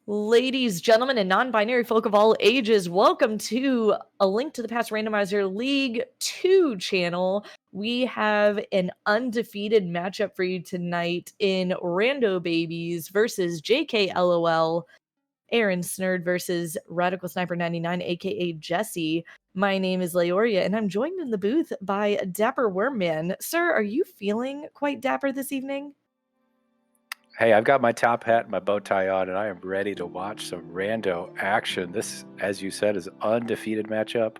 Ladies, gentlemen, and non-binary folk of all ages, welcome to A Link to the Past Randomizer League 2 channel. We have an undefeated matchup for you tonight in Rando Babies versus JKLOL, ALTTTPR versus RadicalSniper99, aka Jesse. My name is Leoria, and I'm joined in the booth by Dapper Wormman. Sir, are you feeling quite dapper this evening? Hey, I've got my top hat and my bow tie on, and I am ready to watch some rando action. This, as you said, is an undefeated matchup.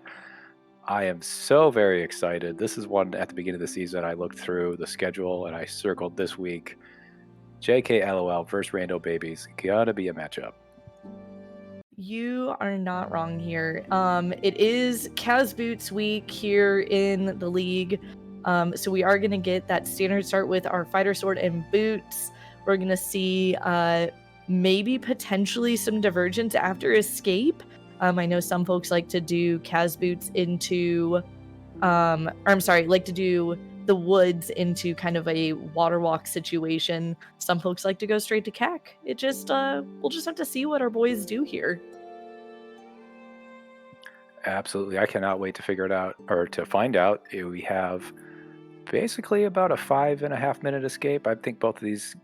I am so very excited. This is one at the beginning of the season. I looked through the schedule and I circled this week. JKLOL versus Rando Babies. Gotta be a matchup. You are not wrong here. It is Kaz Boots week here in the league. So we are going to get that standard start with our fighter sword and boots. We're going to see maybe potentially some divergence after escape. I know some folks like to do Kaz Boots into, like to do the woods into kind of a water walk situation. Some folks like to go straight to CAC. It just, we'll just have to see what our boys do here. Absolutely. I cannot wait to figure it out, or to find out. We have basically about a 5.5 minute escape. I think both of these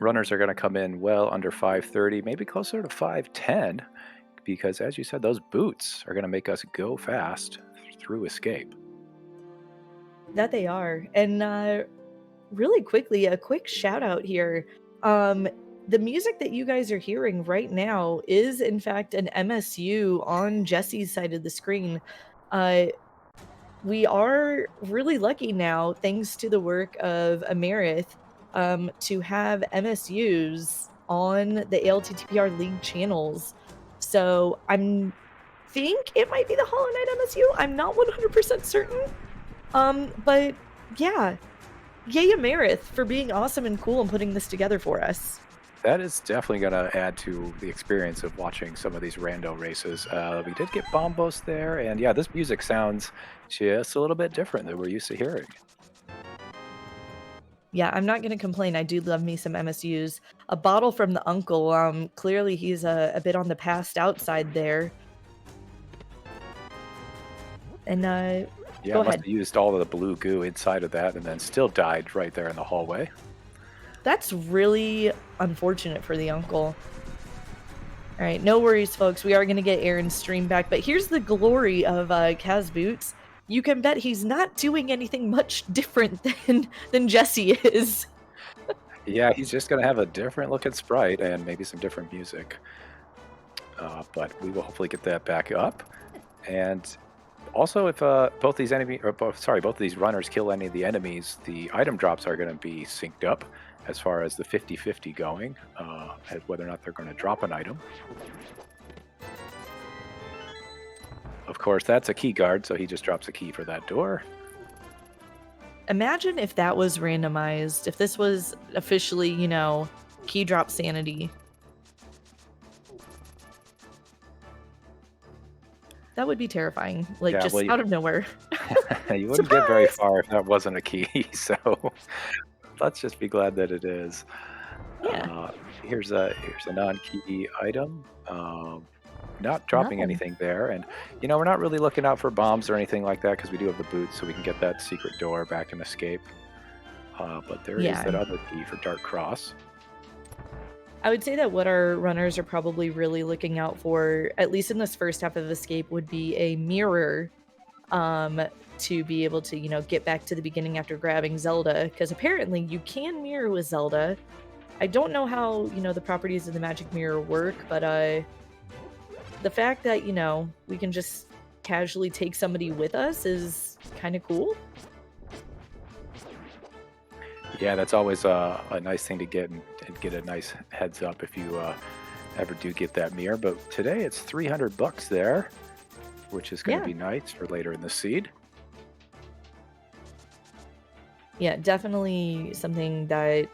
runners are going to come in well under 5:30, maybe closer to 5:10, because as you said, those boots are going to make us go fast through escape. That they are. And really quickly, a quick shout out here. The music that you guys are hearing right now is in fact an MSU on Jesse's side of the screen. We are really lucky now, thanks to the work of Amerith, to have MSUs on the ALTTPR League channels. So think it might be the Hollow Knight MSU. I'm not 100% certain. But yeah, yay Amerith for being awesome and cool and putting this together for us. That is definitely going to add to the experience of watching some of these rando races. We did get Bombos there, and yeah, this music sounds just a little bit different than we're used to hearing. Yeah, I'm not going to complain. I do love me some MSUs. A bottle from the uncle. Clearly he's a bit on the passed outside there. And yeah, go must ahead. have used all of the blue goo inside of that and then still died right there in the hallway. That's really unfortunate for the uncle. All right, no worries, folks. We are going to get Aaron's stream back. But here's the glory of Kaz Boots. You can bet he's not doing anything much different than Jesse is. Yeah, he's just going to have a different looking sprite and maybe some different music. But we will hopefully get that back up. And also, if both of these runners kill any of the enemies, the item drops are going to be synced up as far as the 50-50 going, as whether or not they're going to drop an item. Of course, that's a key guard, so he just drops a key for that door. Imagine if that was randomized, if this was officially, you know, key drop sanity. That would be terrifying, like, Yeah, just well, out of nowhere. you wouldn't get very far if that wasn't a key, so let's just be glad that it is. Yeah. Here's a non-key item. Not dropping anything there, and you know, we're not really looking out for bombs or anything like that because we do have the boots, so we can get that secret door back and escape. But there is that other key for Dark Cross. I would say that what our runners are probably really looking out for, at least in this first half of escape, would be a mirror to be able to, you know, get back to the beginning after grabbing Zelda, because apparently you can mirror with Zelda. I don't know how, you know, the properties of the magic mirror work, but the fact that, you know, we can just casually take somebody with us is kind of cool. Yeah, that's always a nice thing to get and get a nice heads up if you ever do get that mirror. But today it's $300 there, which is going to be nice for later in the seed. Yeah, definitely something that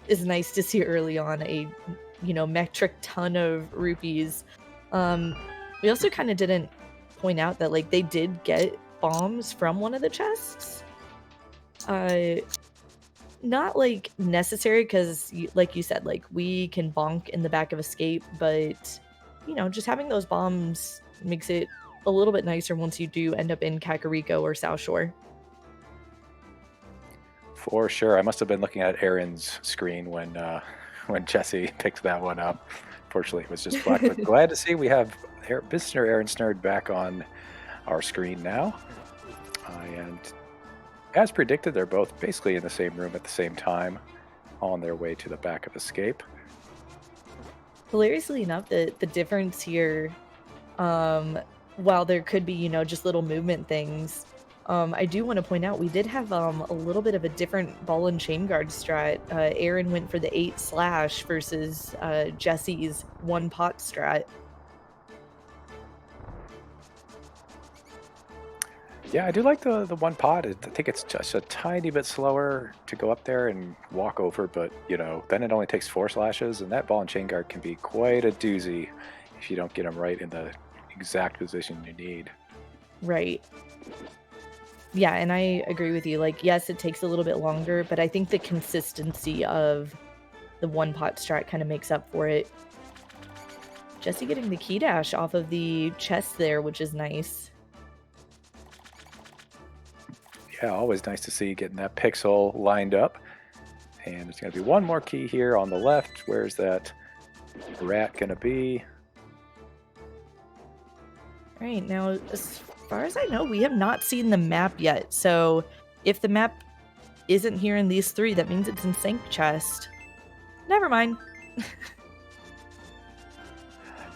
is nice to see early on, a, you know, metric ton of rupees. We also kind of didn't point out that, like, they did get bombs from one of the chests. not like necessary because, like you said, like we can bonk in the back of escape, but you know, just having those bombs makes it a little bit nicer once you do end up in Kakariko or South Shore. For sure. I must have been looking at Aaron's screen when Jesse picked that one up. Fortunately, it was just black. But glad to see we have Mr. AaronSnerd back on our screen now. And as predicted, they're both basically in the same room at the same time, on their way to the back of escape. Hilariously enough, the difference here, while there could be, you know, just little movement things, I do want to point out we did have a little bit of a different ball and chain guard strat. Aaron went for the 8/ versus Jesse's 1-pot strat. Yeah, I do like the 1 pot. I think it's just a tiny bit slower to go up there and walk over, but you know, then it only takes 4 slashes, and that ball and chain guard can be quite a doozy if you don't get them right in the exact position you need. Right. Yeah, and I agree with you. Like, yes, it takes a little bit longer, but I think the consistency of the 1-pot strat kind of makes up for it. Jesse getting the key dash off of the chest there, which is nice. Yeah, always nice to see getting that pixel lined up. And there's going to be one more key here on the left. Where's that rat going to be? All right, now, as far as I know, we have not seen the map yet. So if the map isn't here in these 3, that means it's in Sync Chest. Never mind.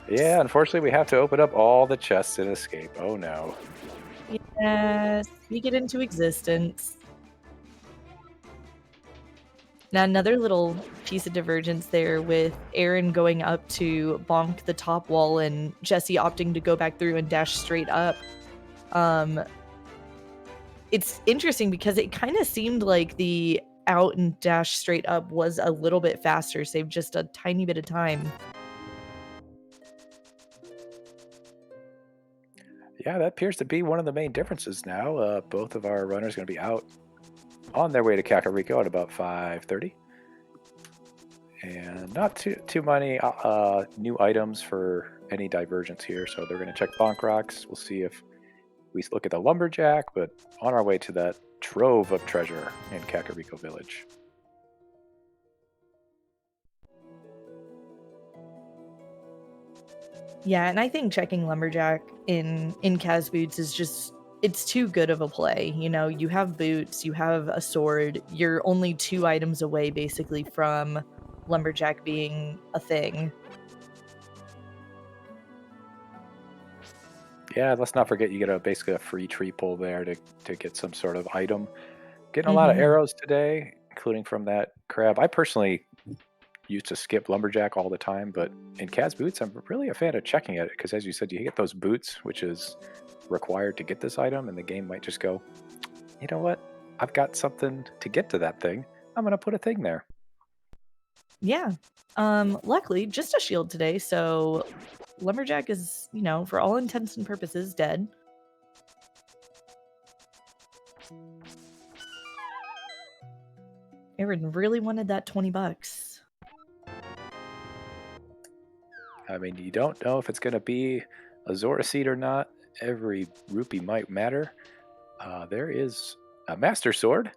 Yeah, unfortunately, we have to open up all the chests in Escape. Oh, no. Yes, speak it into existence. Now, another little piece of divergence there with Aaron going up to bonk the top wall and Jesse opting to go back through and dash straight up. It's interesting because it kind of seemed like the out and dash straight up was a little bit faster, saved just a tiny bit of time. Yeah, that appears to be one of the main differences now. Both of our runners are going to be out on their way to Kakariko at about 5:30. And not too many new items for any divergence here, so they're going to check bonk rocks. We'll see if we look at the lumberjack, but on our way to that trove of treasure in Kakariko Village. Yeah, and I think checking lumberjack in Kaz boots is just, it's too good of a play. You know, you have boots, you have a sword, you're only 2 items away basically from lumberjack being a thing. Yeah, let's not forget you get basically a free tree pull there to get some sort of item. Getting a lot of arrows today, including from that crab. I personally used to skip lumberjack all the time, but in Kaz boots, I'm really a fan of checking it because, as you said, you get those boots, which is required to get this item, and the game might just go, you know what? I've got something to get to that thing. I'm gonna put a thing there. Yeah. Luckily, just a shield today, so lumberjack is, you know, for all intents and purposes, dead. Aaron really wanted that $20. I mean, you don't know if it's gonna be a Zora seed or not. Every rupee might matter. There is a Master Sword,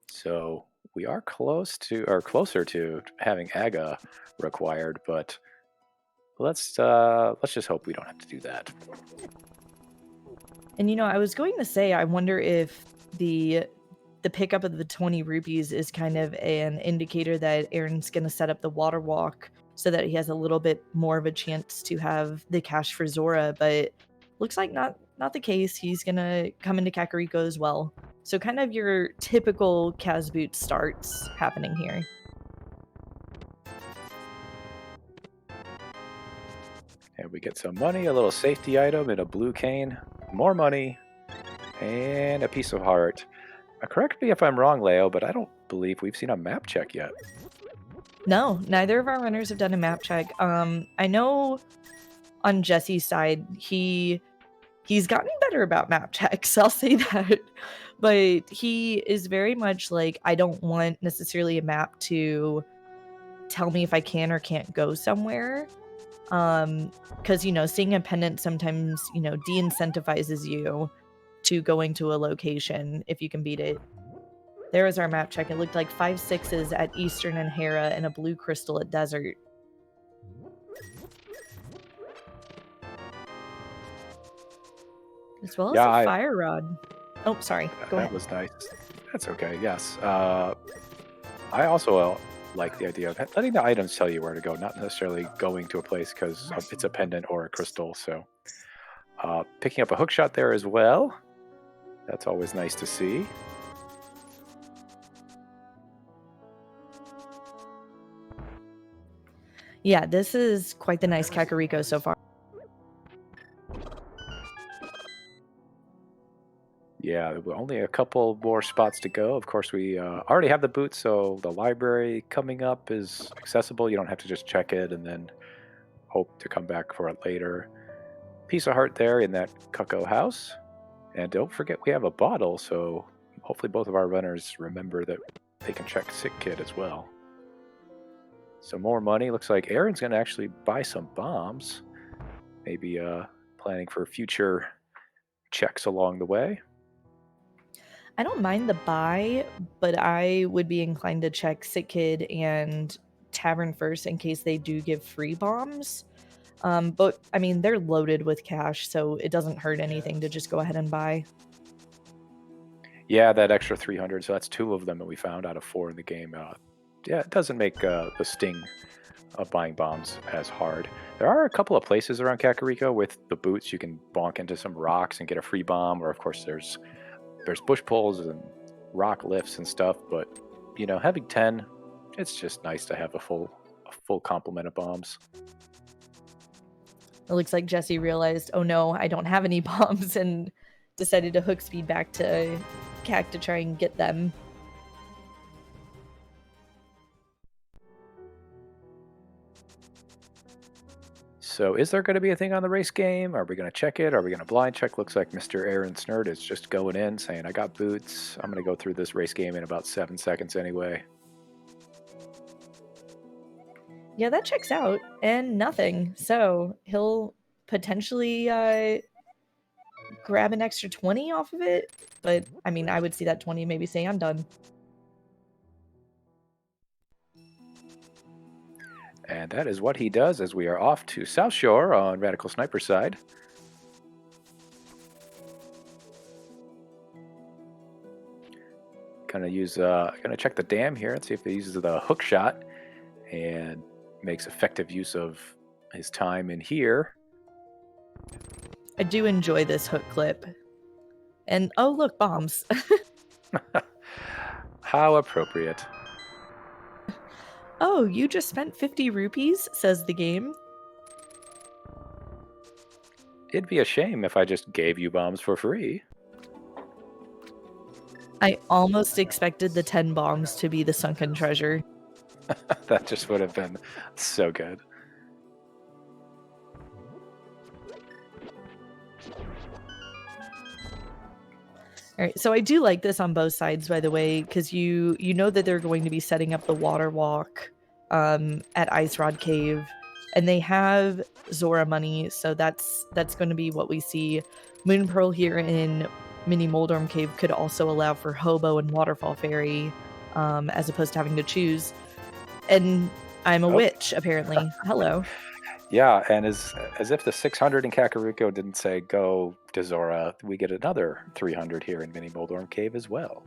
so we are closer to having Aga required, but let's just hope we don't have to do that. And you know, I was going to say, I wonder if the pickup of the 20 rupees is kind of an indicator that Aaron's going to set up the water walk so that he has a little bit more of a chance to have the cash for Zora, but looks like not the case. He's going to come into Kakariko as well. So kind of your typical Kaz boot starts happening here. And we get some money, a little safety item, and a blue cane, more money, and a piece of heart. Correct me if I'm wrong, Leo, but I don't believe we've seen a map check yet. No, neither of our runners have done a map check. I know on Jesse's side, he's gotten better about map checks. I'll say that. But he is very much like, I don't want necessarily a map to tell me if I can or can't go somewhere. Because, seeing a pendant sometimes, de-incentivizes you to going to a location if you can beat it. There was our map check. It looked like 5 6s at Eastern and Hera and a blue crystal at Desert. As well as a fire rod. Oh, sorry. Go ahead. That was nice. That's okay. Yes. I also like the idea of letting the items tell you where to go, not necessarily going to a place because it's a pendant or a crystal. So picking up a hookshot there as well. That's always nice to see. Yeah, this is quite the nice Kakariko so far. Yeah, only a couple more spots to go. Of course, we already have the boots, so the library coming up is accessible. You don't have to just check it and then hope to come back for it later. Piece of heart there in that Cuckoo house. And don't forget we have a bottle, so hopefully both of our runners remember that they can check Sick Kid as well. Some more money. Looks like Aaron's going to actually buy some bombs. Maybe planning for future checks along the way. I don't mind the buy, but I would be inclined to check Sick Kid and Tavern first in case they do give free bombs. But, I mean, they're loaded with cash, so it doesn't hurt anything to just go ahead and buy. Yeah, that extra 300, so that's 2 of them that we found out of 4 in the game. Yeah, it doesn't make the sting of buying bombs as hard. There are a couple of places around Kakariko with the boots you can bonk into some rocks and get a free bomb, or of course there's bush pulls and rock lifts and stuff, but having 10, it's just nice to have a full complement of bombs. It looks like Jesse realized, oh no, I don't have any bombs, and decided to hook speed back to Kak to try and get them. So is there going to be a thing on the race game? Are we going to check it? Are we going to blind check? Looks like MrAaronSnerd is just going in saying, I got boots. I'm going to go through this race game in about 7 seconds anyway. Yeah, that checks out. And nothing. So he'll potentially grab an extra 20 off of it. But, I mean, I would see that 20 maybe say, I'm done. And that is what he does as we are off to South Shore on Radical Sniper side. Gonna check the dam here and see if he uses the hook shot and makes effective use of his time in here. I do enjoy this hook clip. And oh look, bombs. How appropriate. Oh, you just spent 50 rupees, says the game. It'd be a shame if I just gave you bombs for free. I almost expected the 10 bombs to be the sunken treasure. That just would have been so good. All right, so I do like this on both sides, by the way, because you know that they're going to be setting up the water walk at Ice Rod Cave, and they have Zora money, so that's going to be what we see. Moon Pearl here in Mini Moldorm Cave could also allow for Hobo and Waterfall Fairy, as opposed to having to choose. And I'm a witch, apparently. Hello. Yeah, and as if the 600 in Kakariko didn't say go to Zora, we get another 300 here in Mini Moldorm Cave as well.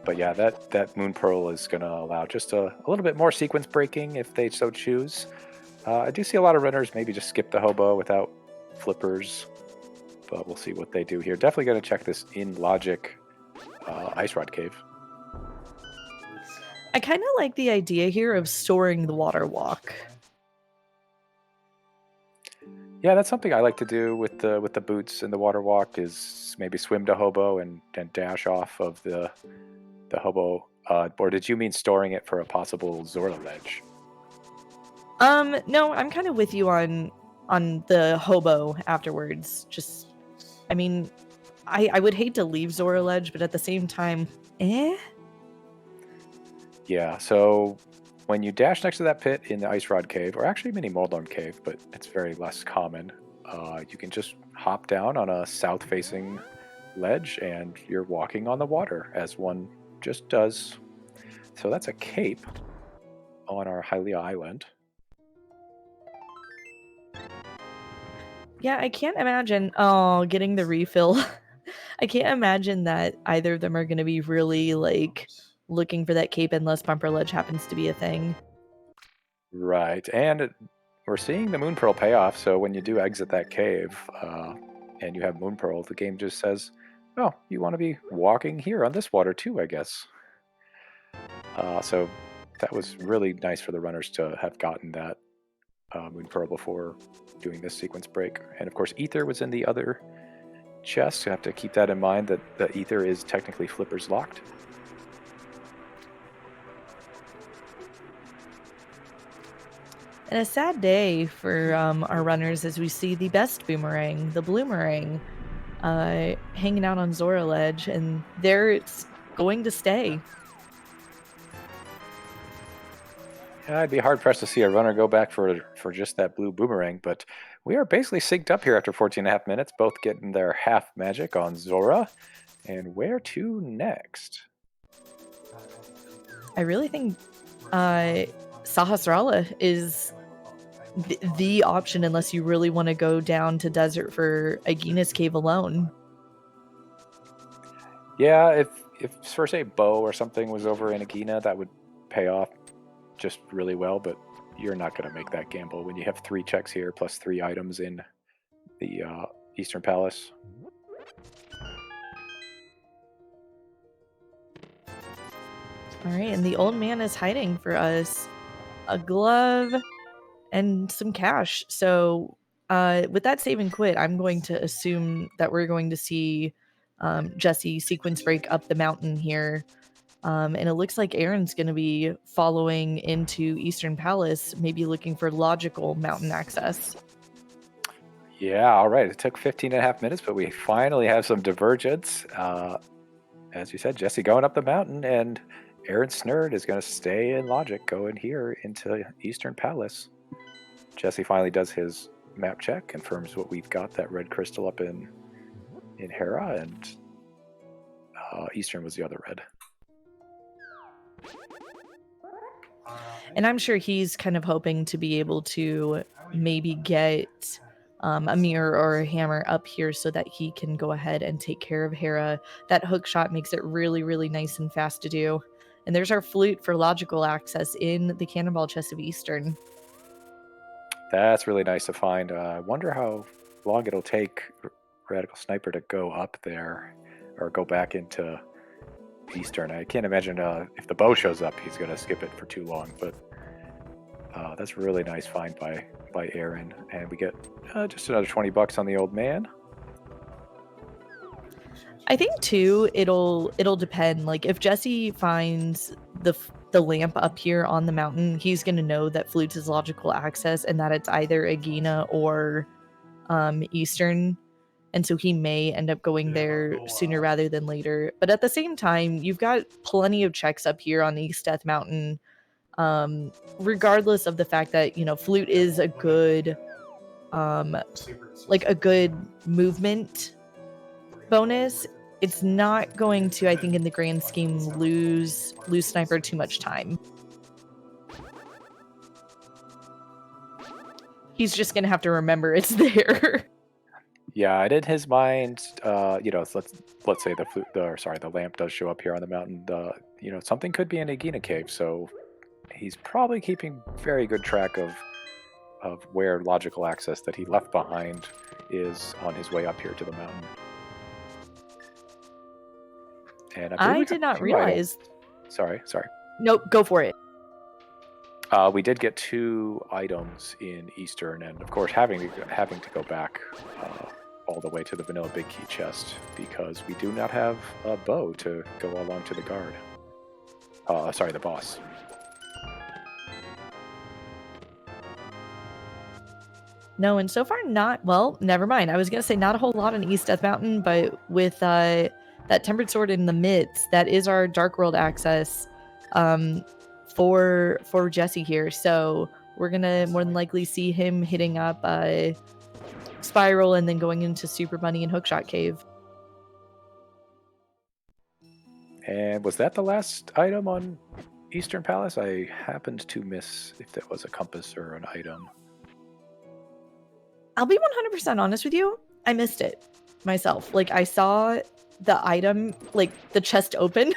But yeah, that Moon Pearl is going to allow just a little bit more sequence breaking if they so choose. I do see a lot of runners maybe just skip the Hobo without flippers, but we'll see what they do here. Definitely going to check this in Logic Ice Rod Cave. I kind of like the idea here of storing the water walk. Yeah, that's something I like to do with the boots and the water walk is maybe swim to Hobo and dash off of the Hobo. Or did you mean storing it for a possible Zora ledge? No, I'm kind of with you on the Hobo afterwards. Just, I mean, I would hate to leave Zora Ledge, but at the same time, Yeah, so when you dash next to that pit in the Ice Rod Cave, or actually Mini Moldorm Cave, but it's very less common, you can just hop down on a south-facing ledge and you're walking on the water, as one just does. So that's a cape on our Hylia Island. Yeah, I can't imagine getting the refill. I can't imagine that either of them are going to be really like looking for that cape unless Bumper Ledge happens to be a thing. Right, and we're seeing the Moon Pearl payoff, so when you do exit that cave and you have Moon Pearl, the game just says, oh, you want to be walking here on this water too, I guess. So that was really nice for the runners to have gotten that Moon Pearl before doing this sequence break. And of course, Ether was in the other chest. You have to keep that in mind, that the Ether is technically flippers locked. And a sad day for our runners as we see the best boomerang, the Bloomerang, hanging out on Zora Ledge, and there it's going to stay. Yeah, I'd be hard-pressed to see a runner go back for just that blue boomerang, but we are basically synced up here after 14.5 minutes, both getting their half magic on Zora. And where to next? I really think Sahasrara is the option unless you really want to go down to desert for Agina's Cave alone. Yeah, if for say Bow or something was over in Agina, that would pay off just really well, but you're not going to make that gamble when you have 3 checks here plus 3 items in the Eastern Palace. All right, and the old man is hiding for us a glove and some cash. So with that save and quit, I'm going to assume that we're going to see Jesse sequence break up the mountain here. And it looks like Aaron's going to be following into Eastern Palace, maybe looking for logical mountain access. Yeah, all right. It took 15.5 minutes, but we finally have some divergence. As you said, Jesse going up the mountain, and ALTTTPR is going to stay in logic, going here into Eastern Palace. Jesse finally does his map check, confirms what we've got, that red crystal up in Hera, and Eastern was the other red. And I'm sure he's kind of hoping to be able to maybe get a mirror or a hammer up here so that he can go ahead and take care of Hera. That hook shot makes it really, really nice and fast to do. And there's our flute for logical access in the cannonball chest of Eastern. That's really nice to find. I wonder how long it'll take RadicalSniper to go up there or go back into Eastern. I can't imagine if the bow shows up, he's going to skip it for too long, but that's a really nice find by Aaron. And we get just another 20 bucks on the old man. I think too, it'll depend. Like if Jesse finds the lamp up here on the mountain, he's gonna know that Flutes is logical access and that it's either Agina or Eastern. And so he may end up going there sooner rather than later. But at the same time, you've got plenty of checks up here on East Death Mountain. Regardless of the fact that, you know, Flute is a good like a good movement bonus, it's not going to, I think, in the grand scheme, lose Sniper too much time. He's just gonna have to remember it's there. Yeah, and in his mind, you know, let's say the lamp does show up here on the mountain. You know, something could be in Agina Cave, so he's probably keeping very good track of where logical access that he left behind is on his way up here to the mountain. And I did not realize. Sorry. Nope, go for it. We did get 2 items in Eastern, and of course having to go back all the way to the vanilla big key chest because we do not have a bow to go along to the guard. Sorry, the boss. No, and so far not. Well, never mind. I was gonna say not a whole lot on East Death Mountain, but with that Tempered Sword in the midst, that is our Dark World access for Jesse here. So we're gonna more than likely see him hitting up Spiral and then going into Super Bunny and Hookshot Cave. And was that the last item on Eastern Palace? I happened to miss if that was a compass or an item. I'll be 100% honest with you. I missed it myself. Like, I saw the item, like the chest open,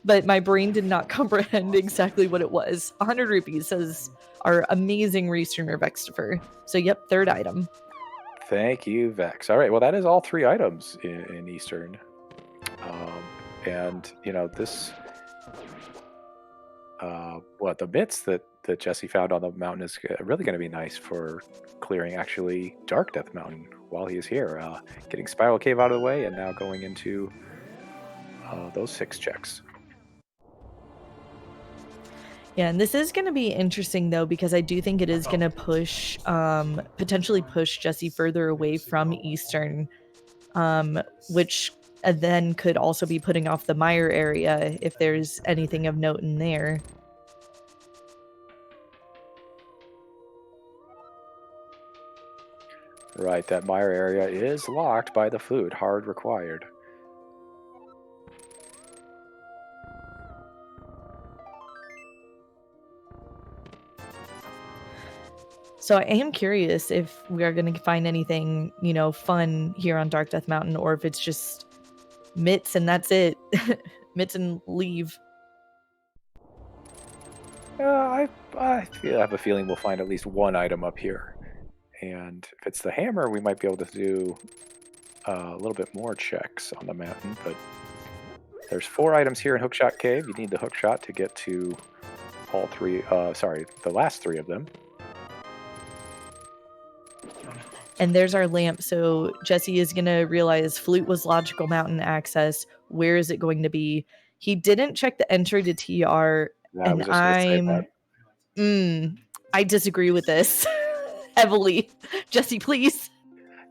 but my brain did not comprehend exactly what it was. 100 rupees says our amazing returner Vextifer. So, yep, third item. Thank you, Vex. All right, well, that is all 3 items in Eastern. And, you know, this... the bits that Jesse found on the mountain is really going to be nice for clearing actually Dark Death Mountain while he is here. Getting Spiral Cave out of the way and now going into those 6 checks. Yeah, and this is going to be interesting though, because I do think it is going to push, potentially push Jesse further away from Eastern, which then could also be putting off the Mire area if there's anything of note in there. Right, that Mire area is locked by the flute, hard required. So I am curious if we are going to find anything, you know, fun here on Dark Death Mountain, or if it's just mitts and that's it. Mitts and leave. I have a feeling we'll find at least 1 item up here. And if it's the hammer, we might be able to do a little bit more checks on the mountain. But there's 4 items here in Hookshot Cave. You need the hookshot to get to all 3, the last 3 of them. And there's our lamp. So Jesse is going to realize flute was logical mountain access. Where is it going to be? He didn't check the entry to TR. Yeah, I And was just going to say that. I disagree with this heavily. Jesse, please.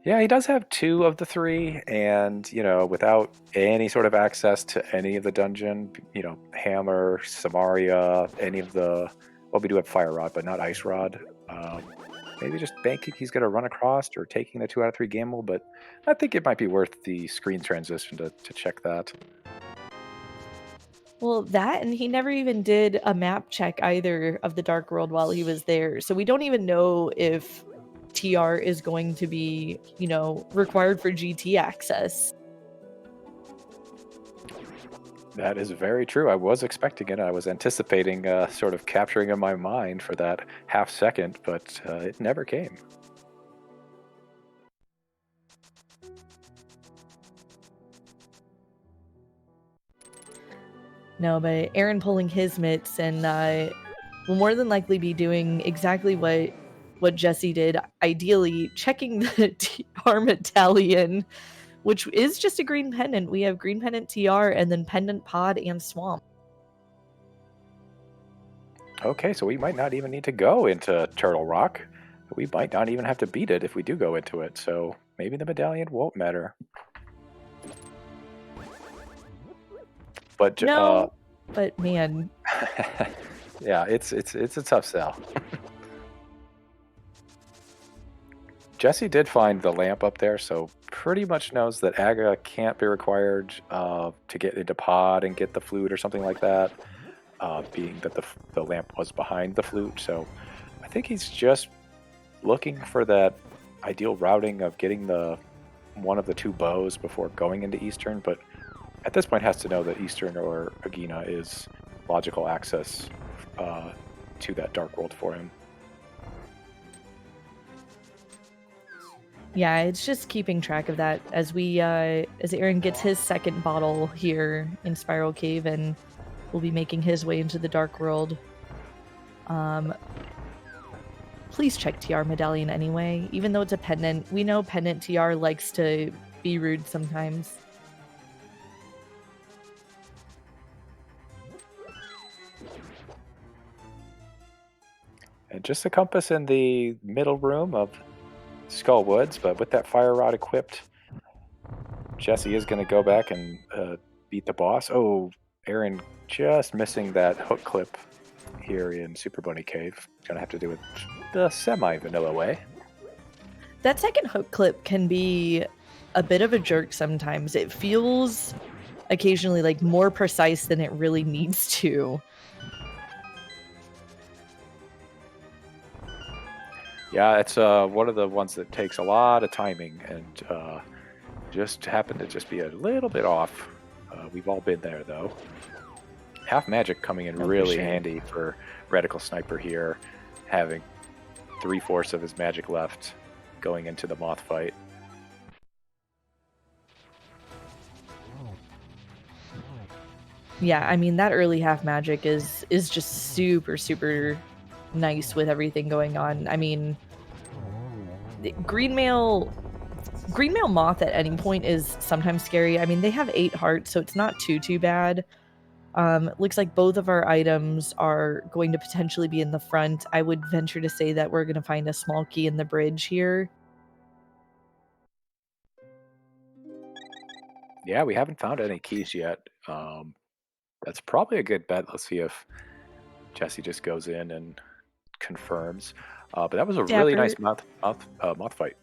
Yeah, he does have 2 of the 3, and, you know, without any sort of access to any of the dungeon, you know, Hammer, Samaria, any of the... Well, we do have Fire Rod, but not Ice Rod. Maybe just banking he's going to run across or taking the 2 out of 3 gamble, but I think it might be worth the screen transition to check that. Well, that, and he never even did a map check either of the Dark World while he was there. So we don't even know if TR is going to be, you know, required for GT access. That is very true. I was expecting it. I was anticipating sort of capturing in my mind for that half second, but it never came. No, but Aaron pulling his mitts and will more than likely be doing exactly what Jesse did. Ideally, checking the TR medallion, which is just a green pendant. We have green pendant TR and then pendant pod and swamp. Okay, so we might not even need to go into Turtle Rock. We might not even have to beat it if we do go into it, so maybe the medallion won't matter. But no, but man, yeah, it's a tough sell. Jesse did find the lamp up there, so pretty much knows that Aga can't be required to get into pod and get the flute or something like that, being that the lamp was behind the flute. So I think he's just looking for that ideal routing of getting one of the 2 bows before going into Eastern, but at this point has to know that Eastern or Agina is logical access to that Dark World for him. Yeah, it's just keeping track of that as we as Aaron gets his second bottle here in Spiral Cave and will be making his way into the Dark World. Please check TR medallion anyway, even though it's a pendant. We know pendant TR likes to be rude sometimes. And just a compass in the middle room of Skull Woods, but with that fire rod equipped, Jesse is going to go back and beat the boss. Oh, Aaron just missing that hook clip here in Super Bunny Cave. Gonna have to do it the semi-vanilla way. That second hook clip can be a bit of a jerk sometimes. It feels occasionally like more precise than it really needs to. Yeah, it's one of the ones that takes a lot of timing and just happened to just be a little bit off. We've all been there though. Half magic coming in really handy for Radical Sniper here, having 3/4 of his magic left going into the moth fight. Yeah, I mean that early half magic is just super nice with everything going on. I mean, green mail moth at any point is sometimes scary. I mean, they have 8 hearts, so it's not too bad. Looks like both of our items are going to potentially be in the front. I would venture to say that we're going to find a small key in the bridge here. Yeah, we haven't found any keys yet. That's probably a good bet. Let's see if Jesse just goes in and confirms. But that was a really nice moth fight.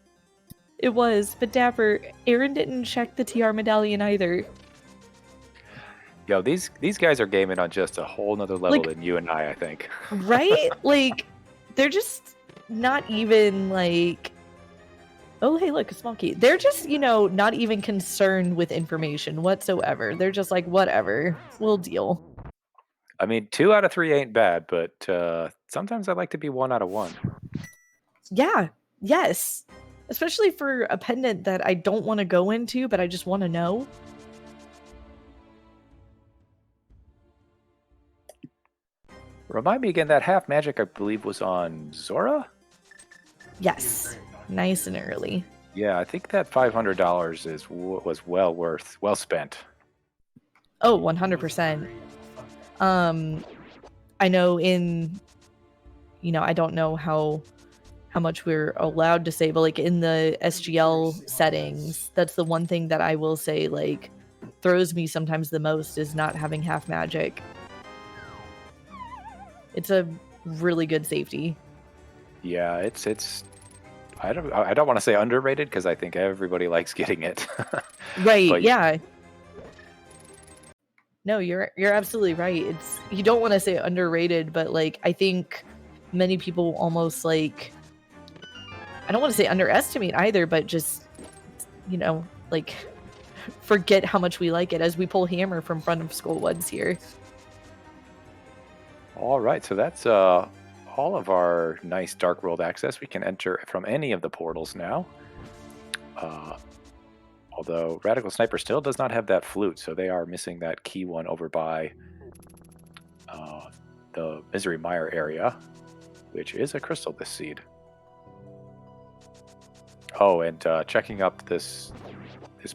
It was, but Dapper, Aaron didn't check the TR medallion either. Yo, these guys are gaming on just a whole nother level than you and I think. Right? Like, they're just not even like, oh, hey, look, a small key. They're just, you know, not even concerned with information whatsoever. They're just like, whatever, we'll deal. I mean, 2 out of 3 ain't bad, but sometimes I like to be 1 out of 1. Yeah, yes. Especially for a pendant that I don't want to go into, but I just want to know. Remind me again, that half magic I believe was on Zora? Yes, nice and early. Yeah, I think that $500 was well spent. Oh, 100%. I know I don't know how much we're allowed to say, but like in the SGL settings, that's the one thing that I will say like throws me sometimes the most is not having half magic. It's a really good safety. Yeah, it's I don't want to say underrated because I think everybody likes getting it. Right, but, yeah. No, you're absolutely right. It's, you don't want to say underrated, but like I think many people almost like, I don't want to say underestimate either, but just, you know, like forget how much we like it as we pull Hammer from front of Skull Woods here. All right, so that's all of our nice Dark World access. We can enter from any of the portals now. Although Radical Sniper still does not have that flute, so they are missing that key one over by the Misery Mire area, which is a Crystal Seed. Oh, and checking up this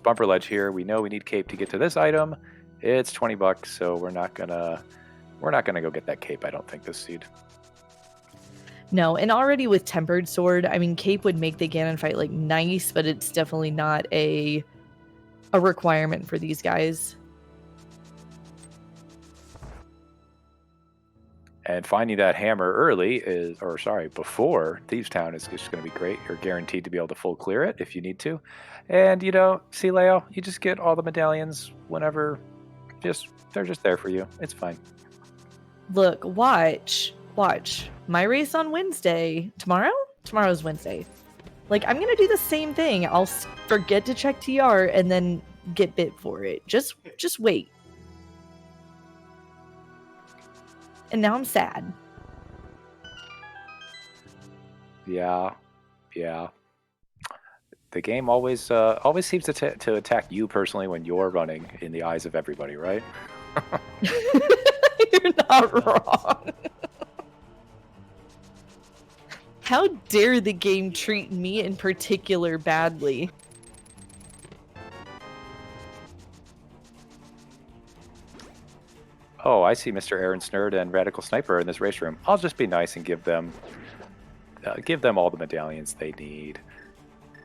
bumper ledge here, we know we need cape to get to this item. It's $20, so we're not gonna go get that cape, I don't think, this seed. No, and already with Tempered Sword, I mean, cape would make the Ganon fight like nice, but it's definitely not a requirement for these guys. And finding that hammer early before Thieves Town is just going to be great. You're guaranteed to be able to full clear it if you need to. And, see, Leo, you just get all the medallions whenever. They're just there for you. It's fine. Look, watch. My race on Wednesday. Tomorrow's Wednesday. Like, I'm going to do the same thing. I'll forget to check TR and then get bit for it. Just wait. And now I'm sad. Yeah. The game always seems to attack you personally when you're running in the eyes of everybody, right? You're not wrong. How dare the game treat me in particular badly? Oh, I see MrAaronSnerd and Radical Sniper in this race room. I'll just be nice and give them all the medallions they need.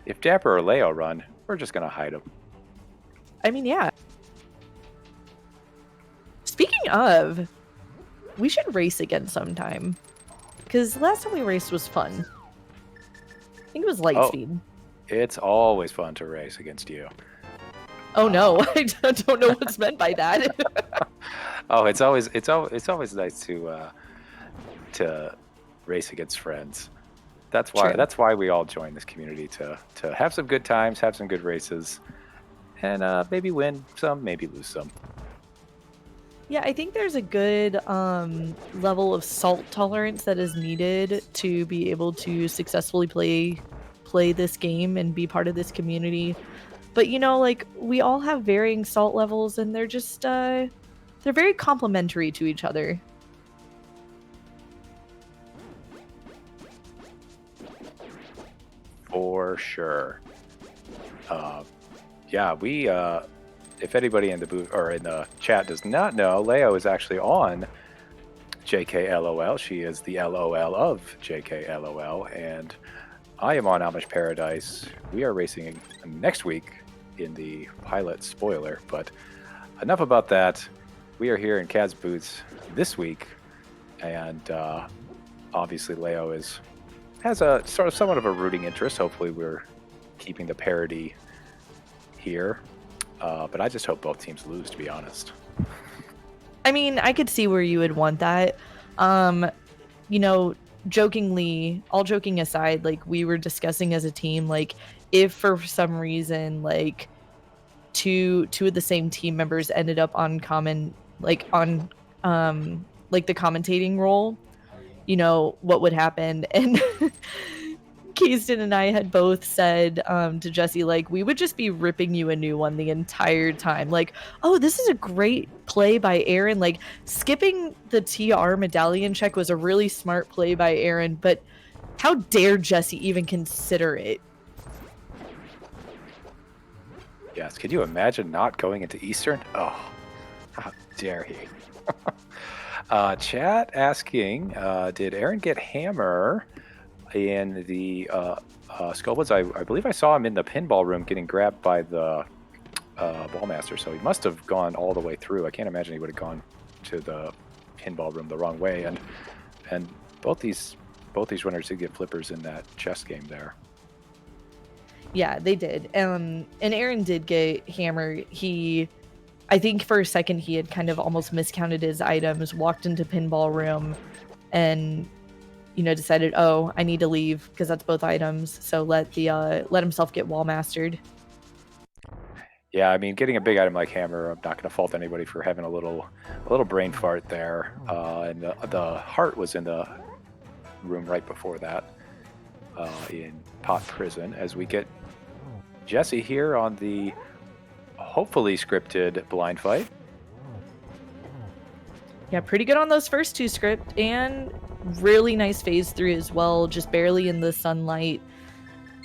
if Dapper or Leo run, we're just gonna hide them. I mean, yeah. Speaking of, we should race again sometime. Because last time we raced was fun. I think it was Lightspeed. It's always fun to race against you. Oh no, I don't know what's meant by that. Oh, it's always nice to race against friends. That's why we all join this community, to have some good times, have some good races, and maybe win some, maybe lose some. Yeah, I think there's a good level of salt tolerance that is needed to be able to successfully play this game and be part of this community. But you know, like, we all have varying salt levels, and they're just they're very complementary to each other. For sure. Yeah, we if anybody in the booth or in the chat does not know, Leo is actually on JKLOL. She is the LOL of JKLOL, and I am on Amish Paradise. We are racing next week in the pilot spoiler, but enough about that. We are here in Kaz Boots this week, and obviously Leo has a somewhat of a rooting interest. Hopefully we're keeping the parity here, but I just hope both teams lose, to be honest. I mean, I could see where you would want that. You know, jokingly, all joking aside, like, we were discussing as a team, like, if for some reason, like, two of the same team members ended up on the commentating role, you know, what would happen. And Keyston and I had both said to Jesse, like, we would just be ripping you a new one the entire time. Like, oh, this is a great play by Aaron. Like, skipping the TR medallion check was a really smart play by Aaron, but how dare Jesse even consider it? Yes, can you imagine not going into Eastern? Oh, how dare he. Chat asking, did Aaron get Hammer in the Skullwoods? I believe I saw him in the pinball room getting grabbed by the Ballmaster, so he must have gone all the way through. I can't imagine he would have gone to the pinball room the wrong way. And both these runners did get flippers in that chess game there. Yeah, they did. And Aaron did get Hammer. I think for a second he had kind of almost miscounted his items, walked into pinball room, and, you know, decided, oh, I need to leave because that's both items. So let himself get wall mastered. Yeah, I mean, getting a big item like Hammer, I'm not going to fault anybody for having a little brain fart there. And the heart was in the room right before that, in Pot Prison, as we get Jesse here on the hopefully scripted blind fight. Yeah, pretty good on those first two script, and really nice phase 3 as well, just barely in the sunlight.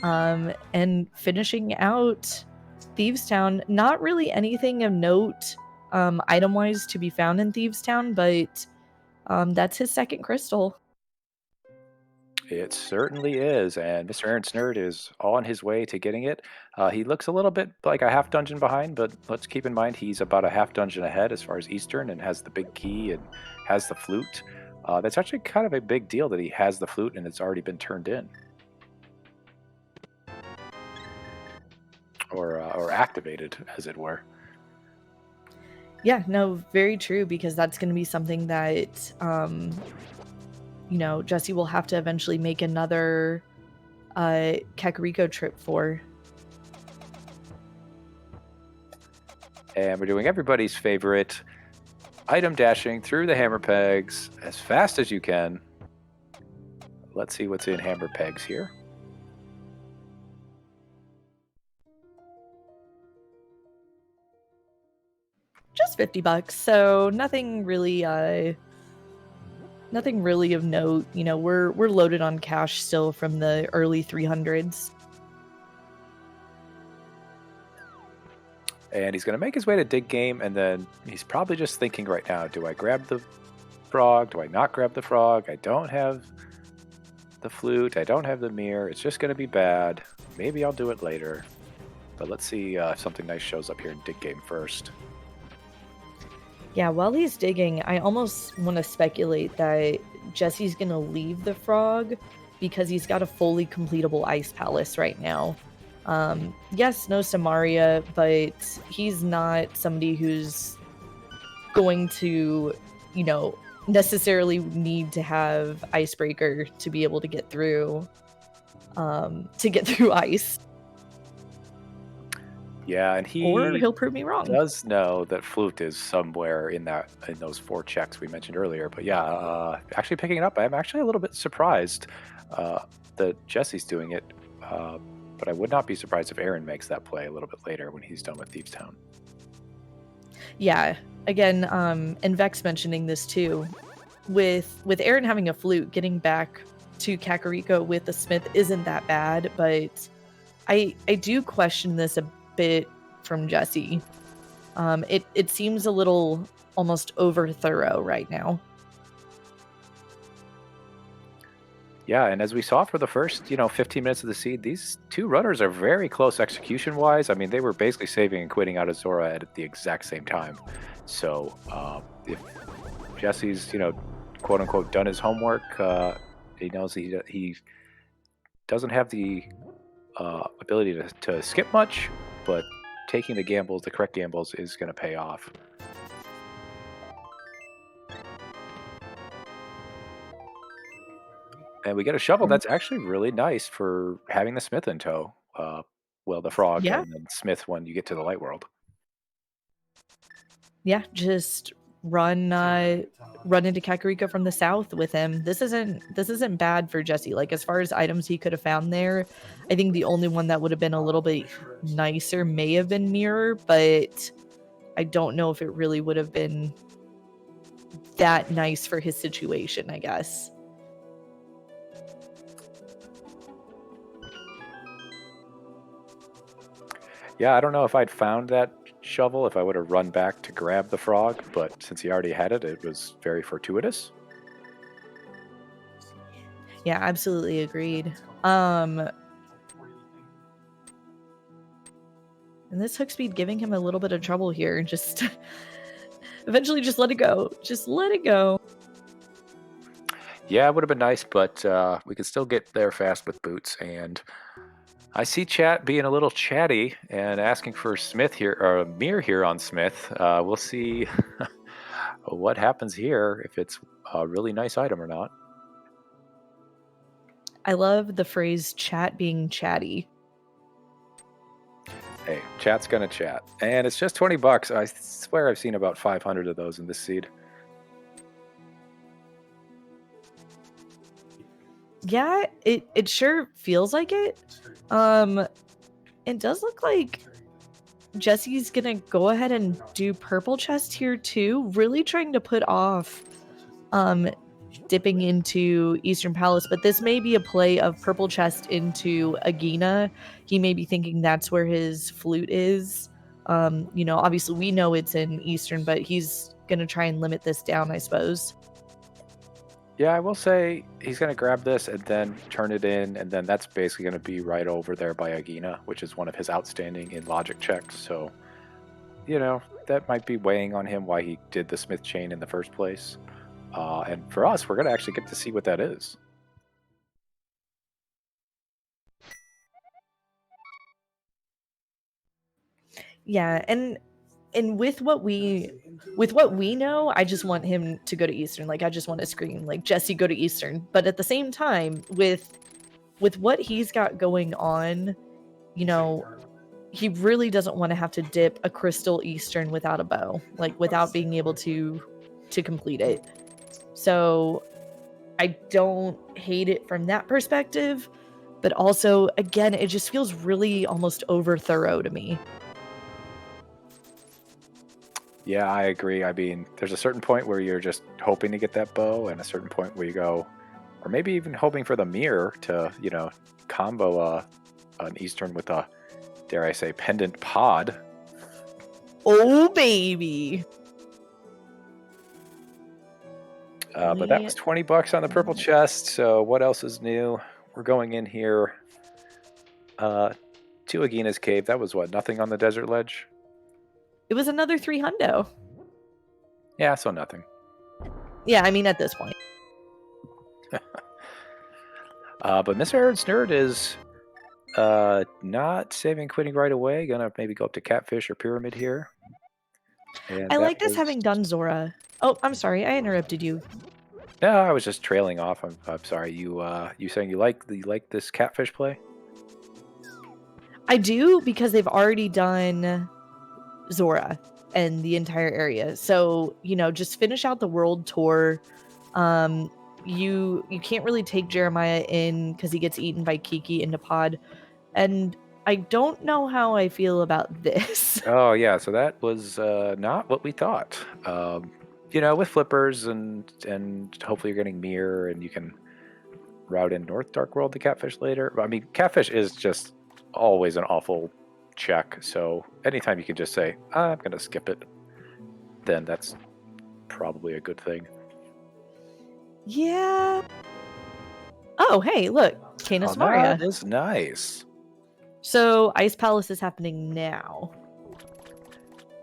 And finishing out Thieves Town, not really anything of note item-wise to be found in Thieves Town, but that's his second crystal. It certainly is, and MrAaronSnerd is on his way to getting it. He looks a little bit like a half dungeon behind, but let's keep in mind he's about a half dungeon ahead as far as Eastern, and has the big key and has the flute. That's actually kind of a big deal that he has the flute and it's already been turned in. Or activated, as it were. Yeah, no, very true, because that's going to be something that, you know, Jesse will have to eventually make another Kakariko trip for. And we're doing everybody's favorite item dashing through the hammer pegs as fast as you can. Let's see what's in hammer pegs here. Just $50, so nothing really of note. You know, we're loaded on cash still from the early 300s. And he's going to make his way to Dig Game, and then he's probably just thinking right now, do I grab the frog? Do I not grab the frog? I don't have the flute. I don't have the mirror. It's just going to be bad. maybe I'll do it later. But let's see if something nice shows up here in Dig Game first. Yeah, while he's digging, I almost want to speculate that Jesse's going to leave the frog because he's got a fully completable ice palace right now. Yes, no Samaria, but he's not somebody who's going to, you know, necessarily need to have Icebreaker to be able to get through ice. Yeah, and Or he he'll prove me wrong. does know that Flute is somewhere in those 4 checks we mentioned earlier. But yeah, actually picking it up, I'm actually a little bit surprised that Jesse's doing it. But I would not be surprised if Aaron makes that play a little bit later when he's done with Thieves Town. Yeah, again, and Vex mentioning this too. With Aaron having a Flute, getting back to Kakariko with the Smith isn't that bad, but I do question this a bit from Jesse. It seems a little almost over thorough right now. Yeah, and as we saw for the first, 15 minutes of the seed, these 2 runners are very close execution-wise. I mean, they were basically saving and quitting out of Zora at the exact same time. So if Jesse's, quote-unquote, done his homework, he knows he doesn't have the ability to skip much, but taking the correct gambles, is going to pay off. And we get a shovel that's actually really nice for having the Smith in tow. Well, the frog, Yeah. and then Smith when you get to the light world. Yeah, just run into Kakariko from the south with him. This isn't bad for Jesse. Like, as far as items he could have found there, I think the only one that would have been a little bit nicer may have been Mirror, but I don't know if it really would have been that nice for his situation, I guess. Yeah, I don't know if I'd found that shovel if I would have run back to grab the frog, but since he already had it, it was very fortuitous. Yeah, absolutely agreed. And this hook speed giving him a little bit of trouble here. Just eventually just let it go. Just let it go. Yeah, it would have been nice, but we could still get there fast with boots. And I see chat being a little chatty and asking for Smith here, or Mir here on Smith. We'll see what happens here, if it's a really nice item or not. I love the phrase chat being chatty. Hey, chat's gonna chat. And it's just 20 bucks. I swear I've seen about 500 of those in this seed. Yeah, it sure feels like it. It does look like Jesse's gonna go ahead and do purple chest here too, really trying to put off dipping into Eastern Palace, but this may be a play of purple chest into Agina. He may be thinking that's where his Flute is. Obviously we know it's in Eastern, but he's gonna try and limit this down, I suppose. Yeah, I will say he's going to grab this and then turn it in, and then that's basically going to be right over there by Agina, which is one of his outstanding in logic checks. So, that might be weighing on him why he did the Smith chain in the first place. And for us, we're going to actually get to see what that is. Yeah, and with what we know, I just want him to go to Eastern. Like, I just want to scream like, Jesse, go to Eastern. But at the same time, with what he's got going on, he really doesn't want to have to dip a crystal Eastern without a bow, like without being able to complete it. So I don't hate it from that perspective, but also, again, it just feels really almost over thorough to me. Yeah, I agree. I mean, there's a certain point where you're just hoping to get that bow, and a certain point where you go, or maybe even hoping for the mirror to, combo an Eastern with a, dare I say, pendant pod. Oh, baby. But that was 20 bucks on the purple chest. So what else is new? We're going in here. to Agina's cave. That was what? Nothing on the desert ledge? It was another 3 hundo. Yeah, so nothing. Yeah, I mean, at this point. But MrAaronSnerd is not saving quitting right away. Gonna maybe go up to Catfish or Pyramid here. And I that like this was... having done Zora. Oh, I'm sorry, I interrupted you. No, I was just trailing off. I'm sorry. You saying you like this Catfish play? I do, because they've already done Zora and the entire area. So, you know, just finish out the world tour. You can't really take Jeremiah in because he gets eaten by Kiki into Pod. And I don't know how I feel about this. Oh yeah, so that was not what we thought. You know, with flippers and hopefully you're getting mirror and you can route in North Dark World to Catfish later. I mean, Catfish is just always an awful check. So anytime you can just say, I'm gonna skip it, then that's probably a good thing. Yeah. Oh, hey, look, Canis Maria. That is nice. So Ice Palace is happening now.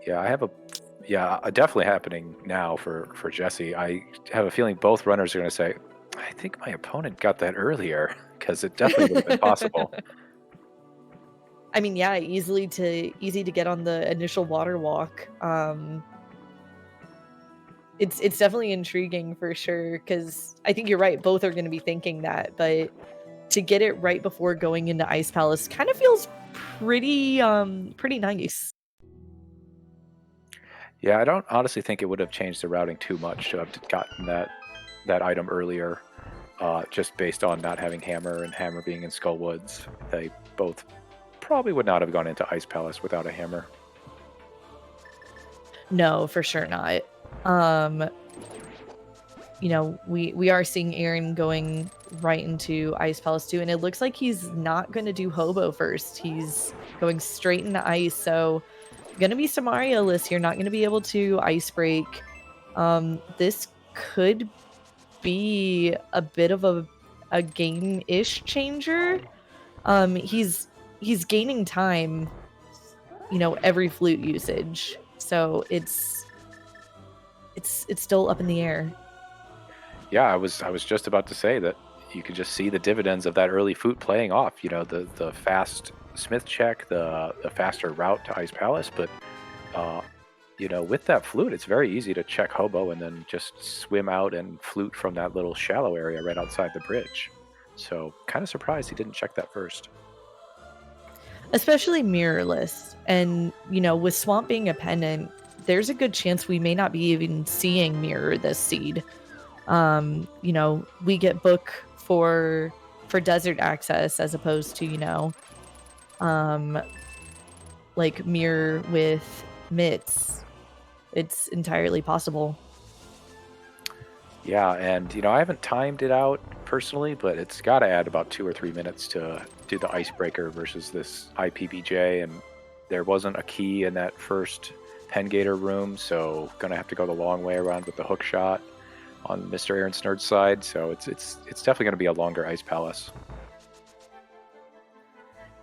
Yeah, definitely happening now for Jesse. I have a feeling both runners are going to say, I think my opponent got that earlier, because it definitely would have been possible. I mean, yeah, easy to get on the initial water walk. It's definitely intriguing for sure, because I think you're right. Both are going to be thinking that, but to get it right before going into Ice Palace kind of feels pretty nice. Yeah, I don't honestly think it would have changed the routing too much to have gotten that item earlier, just based on not having Hammer and Hammer being in Skullwoods. They both probably would not have gone into Ice Palace without a Hammer. No, for sure not. You know, we are seeing Aaron going right into Ice Palace too, and it looks like he's not going to do Hobo first. He's going straight into Ice, so going to be some Mario-less here, not going to be able to Ice Break. This could be a bit of a game-ish changer. He's gaining time, you know, every flute usage, so it's still up in the air. Yeah, I was just about to say that you could just see the dividends of that early flute playing off. You know, the fast Smith check, the faster route to Ice Palace, but you know, with that flute, it's very easy to check Hobo and then just swim out and flute from that little shallow area right outside the bridge. So kind of surprised he didn't check that first. Especially mirrorless, and you know, with Swamp being a pendant, there's a good chance we may not be even seeing mirror this seed. You know, we get book for desert access as opposed to, you know, like mirror with mitts. It's entirely possible. Yeah, and you know, I haven't timed it out personally, but it's got to add about 2 or 3 minutes to do the icebreaker versus this IPBJ, and there wasn't a key in that first Pengator room, so gonna have to go the long way around with the hook shot on MrAaronSnerd's side. So it's definitely gonna be a longer Ice Palace.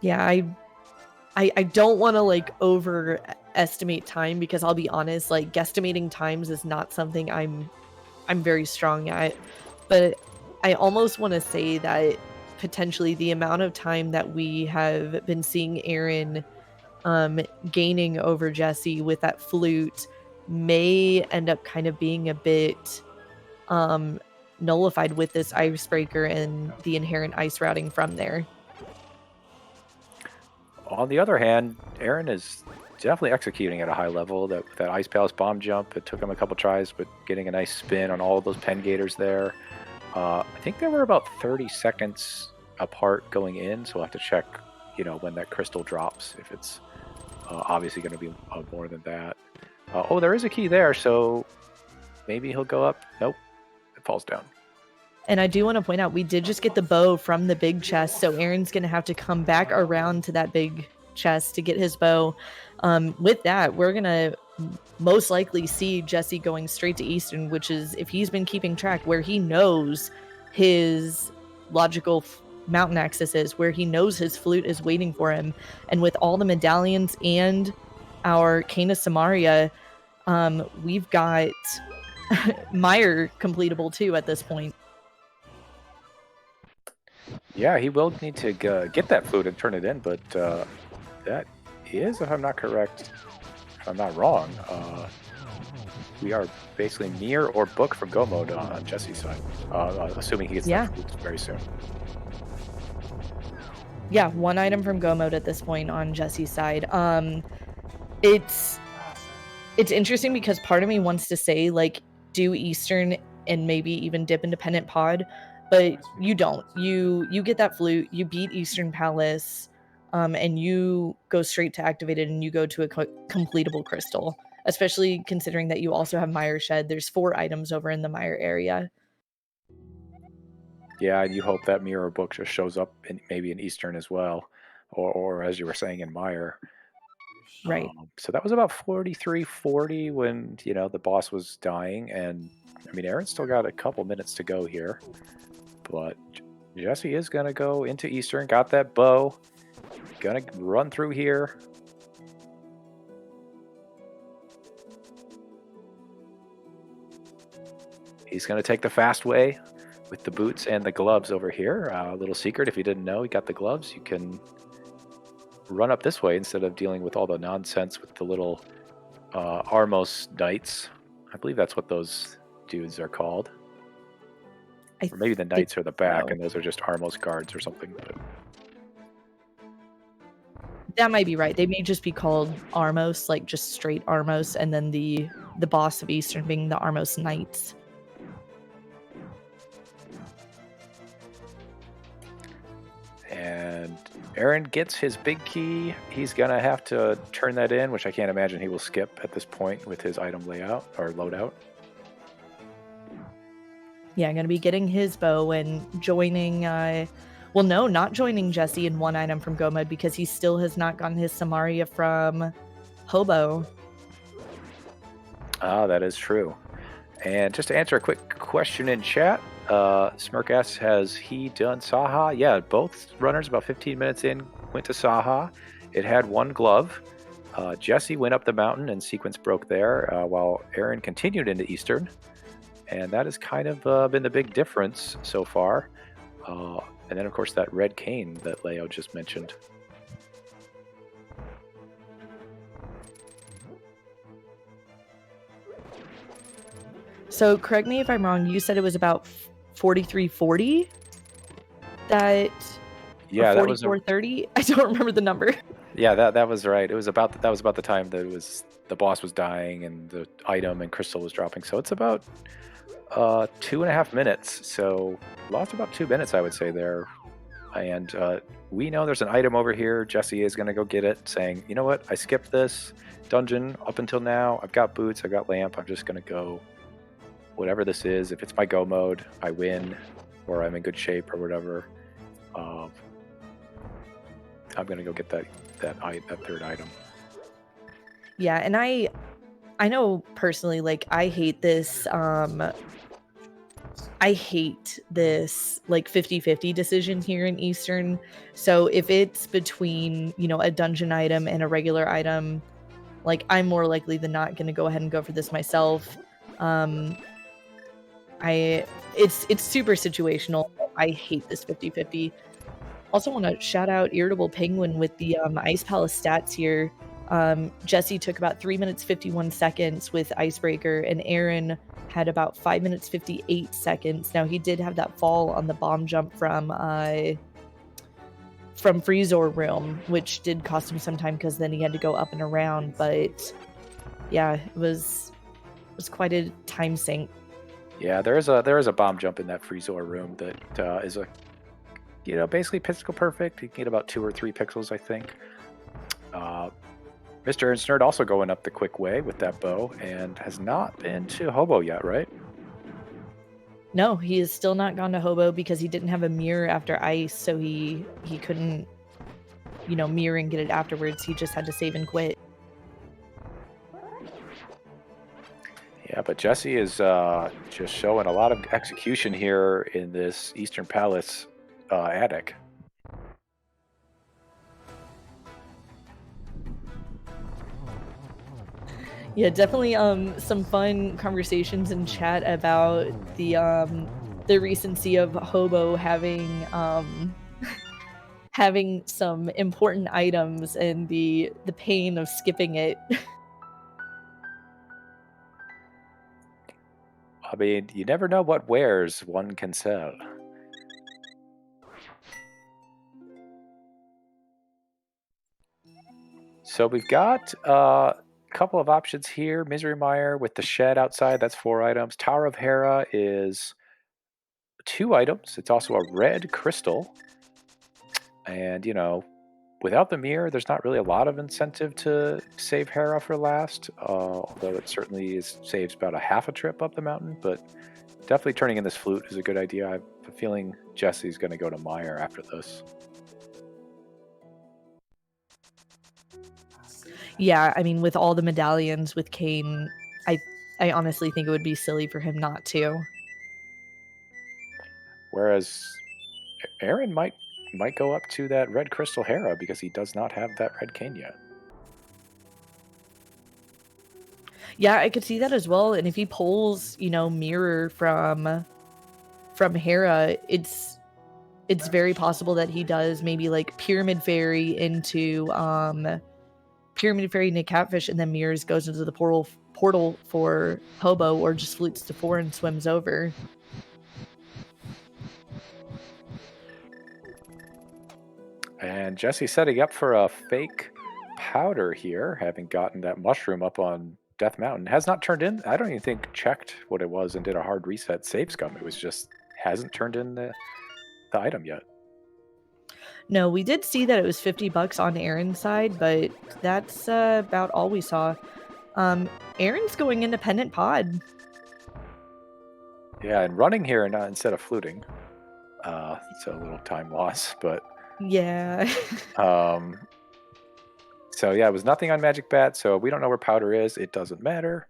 Yeah, I don't want to like overestimate time, because I'll be honest, like guesstimating times is not something I'm very strong at, but I almost want to say that potentially the amount of time that we have been seeing Aaron gaining over Jesse with that flute may end up kind of being a bit nullified with this icebreaker and the inherent ice routing from there. On the other hand, Aaron is definitely executing at a high level. That Ice Palace bomb jump, it took him a couple tries, but getting a nice spin on all of those Pengators there. I think there were about 30 seconds apart going in, so we'll have to check, you know, when that crystal drops, if it's obviously going to be more than that. Oh, there is a key there, so maybe he'll go up. Nope, it falls down. And I do want to point out, we did just get the bow from the big chest, so Aaron's going to have to come back around to that big chest to get his bow. With that, we're going to most likely see Jesse going straight to Eastern, which is, if he's been keeping track, where he knows his logical mountain access is, where he knows his flute is waiting for him. And with all the medallions and our Canis Samaria, we've got Meyer completable too at this point. Yeah, he will need to get that flute and turn it in, but that is, if I'm not correct, if I'm not wrong, we are basically near or booked for go mode on Jesse's side, assuming he gets that flute very soon. Yeah, 1 item from go mode at this point on Jesse's side. It's interesting because part of me wants to say, like, do Eastern and maybe even dip independent pod, but you don't. You get that flute, you beat Eastern Palace, and you go straight to activated, and you go to a completable crystal, especially considering that you also have Mire Shed. There's 4 items over in the Mire area. Yeah, and you hope that mirror book just shows up in maybe in Eastern as well, or as you were saying in Mire. Right. So that was about 43-40 when, you know, the boss was dying, and I mean, Aaron's still got a couple minutes to go here, but Jesse is gonna go into Eastern, got that bow, gonna run through here. He's gonna take the fast way with the boots and the gloves over here. A little secret, if you didn't know, he got the gloves. You can run up this way instead of dealing with all the nonsense with the little Armos Knights. I believe that's what those dudes are called. Or maybe the Knights are the back, and those are just Armos guards or something. But that might be right. They may just be called Armos, like just straight Armos, and then the boss of Eastern being the Armos Knights. And Aaron gets his big key. He's going to have to turn that in, which I can't imagine he will skip at this point with his item layout or loadout. Yeah, I'm going to be getting his bow and joining... well, no, not joining Jesse in 1 item from Go Mode because he still has not gotten his Samaria from Hobo. Ah, that is true. And just to answer a quick question in chat, Smirk asks, has he done Saha? Yeah, both runners about 15 minutes in went to Saha. It had 1 glove. Jesse went up the mountain and sequence broke there, while Aaron continued into Eastern. And that has kind of been the big difference so far. And then, of course, that red cane that Leo just mentioned. So correct me if I'm wrong, you said it was about 43-40? That... Yeah, that was 44-30? I don't remember the number. Yeah, that was right. It was about that was about the time that it was the boss was dying and the item and crystal was dropping. So it's about 2.5 minutes. So lost about 2 minutes, I would say there. And we know there's an item over here. Jesse is going to go get it, saying, you know what? I skipped this dungeon up until now. I've got boots. I've got lamp. I'm just going to go whatever this is. If it's my go mode, I win, or I'm in good shape or whatever. I'm going to go get that 3rd item. Yeah, and I know personally, like, I hate this like 50-50 decision here in Eastern. So if it's between, you know, a dungeon item and a regular item, like, I'm more likely than not going to go ahead and go for this myself. It's super situational. I hate this 50-50. Also want to shout out Irritable Penguin with the Ice Palace stats here. Jesse took about 3 minutes 51 seconds with Icebreaker, and Aaron had about 5 minutes 58 seconds. Now, he did have that fall on the bomb jump from Freezor Room, which did cost him some time because then he had to go up and around. But yeah, it was quite a time sink. Yeah, there is a bomb jump in that Freezor Room that is a, you know, basically pixel perfect. You can get about 2 or 3 pixels, I think. MrAaronSnerd also going up the quick way with that bow and has not been to Hobo yet, right? No, he has still not gone to Hobo because he didn't have a mirror after ice, so he couldn't, you know, mirror and get it afterwards. He just had to save and quit. Yeah, but Jesse is just showing a lot of execution here in this Eastern Palace. attic. Yeah, definitely some fun conversations in chat about the recency of Hobo having having some important items and the pain of skipping it. I mean, you never know what wares one can sell. So we've got a couple of options here. Misery Mire with the shed outside, that's 4 items. Tower of Hera is 2 items. It's also a red crystal. And, you know, without the mirror, there's not really a lot of incentive to save Hera for last, although it certainly saves about a half a trip up the mountain. But definitely turning in this flute is a good idea. I have a feeling Jesse's going to go to Mire after this. Yeah, I mean, with all the medallions with Kane, I honestly think it would be silly for him not to. Whereas Aaron might go up to that red crystal Hera because he does not have that red cane yet. Yeah, I could see that as well. And if he pulls, you know, mirror from Hera, it's very possible that he does maybe like Pyramid Fairy into Pyramid Fairy into Catfish, and then mirrors goes into the portal for Hobo, or just flutes to 4 and swims over. And Jesse setting up for a fake powder here, having gotten that mushroom up on Death Mountain. Has not turned in. I don't even think checked what it was and did a hard reset save scum. It was just hasn't turned in the item yet. No, we did see that it was $50 on Aaron's side, but that's about all we saw. Aaron's going independent pod. Yeah, and running here instead of fluting. So a little time loss, but yeah. So yeah, it was nothing on Magic Bat, so we don't know where powder is. It doesn't matter.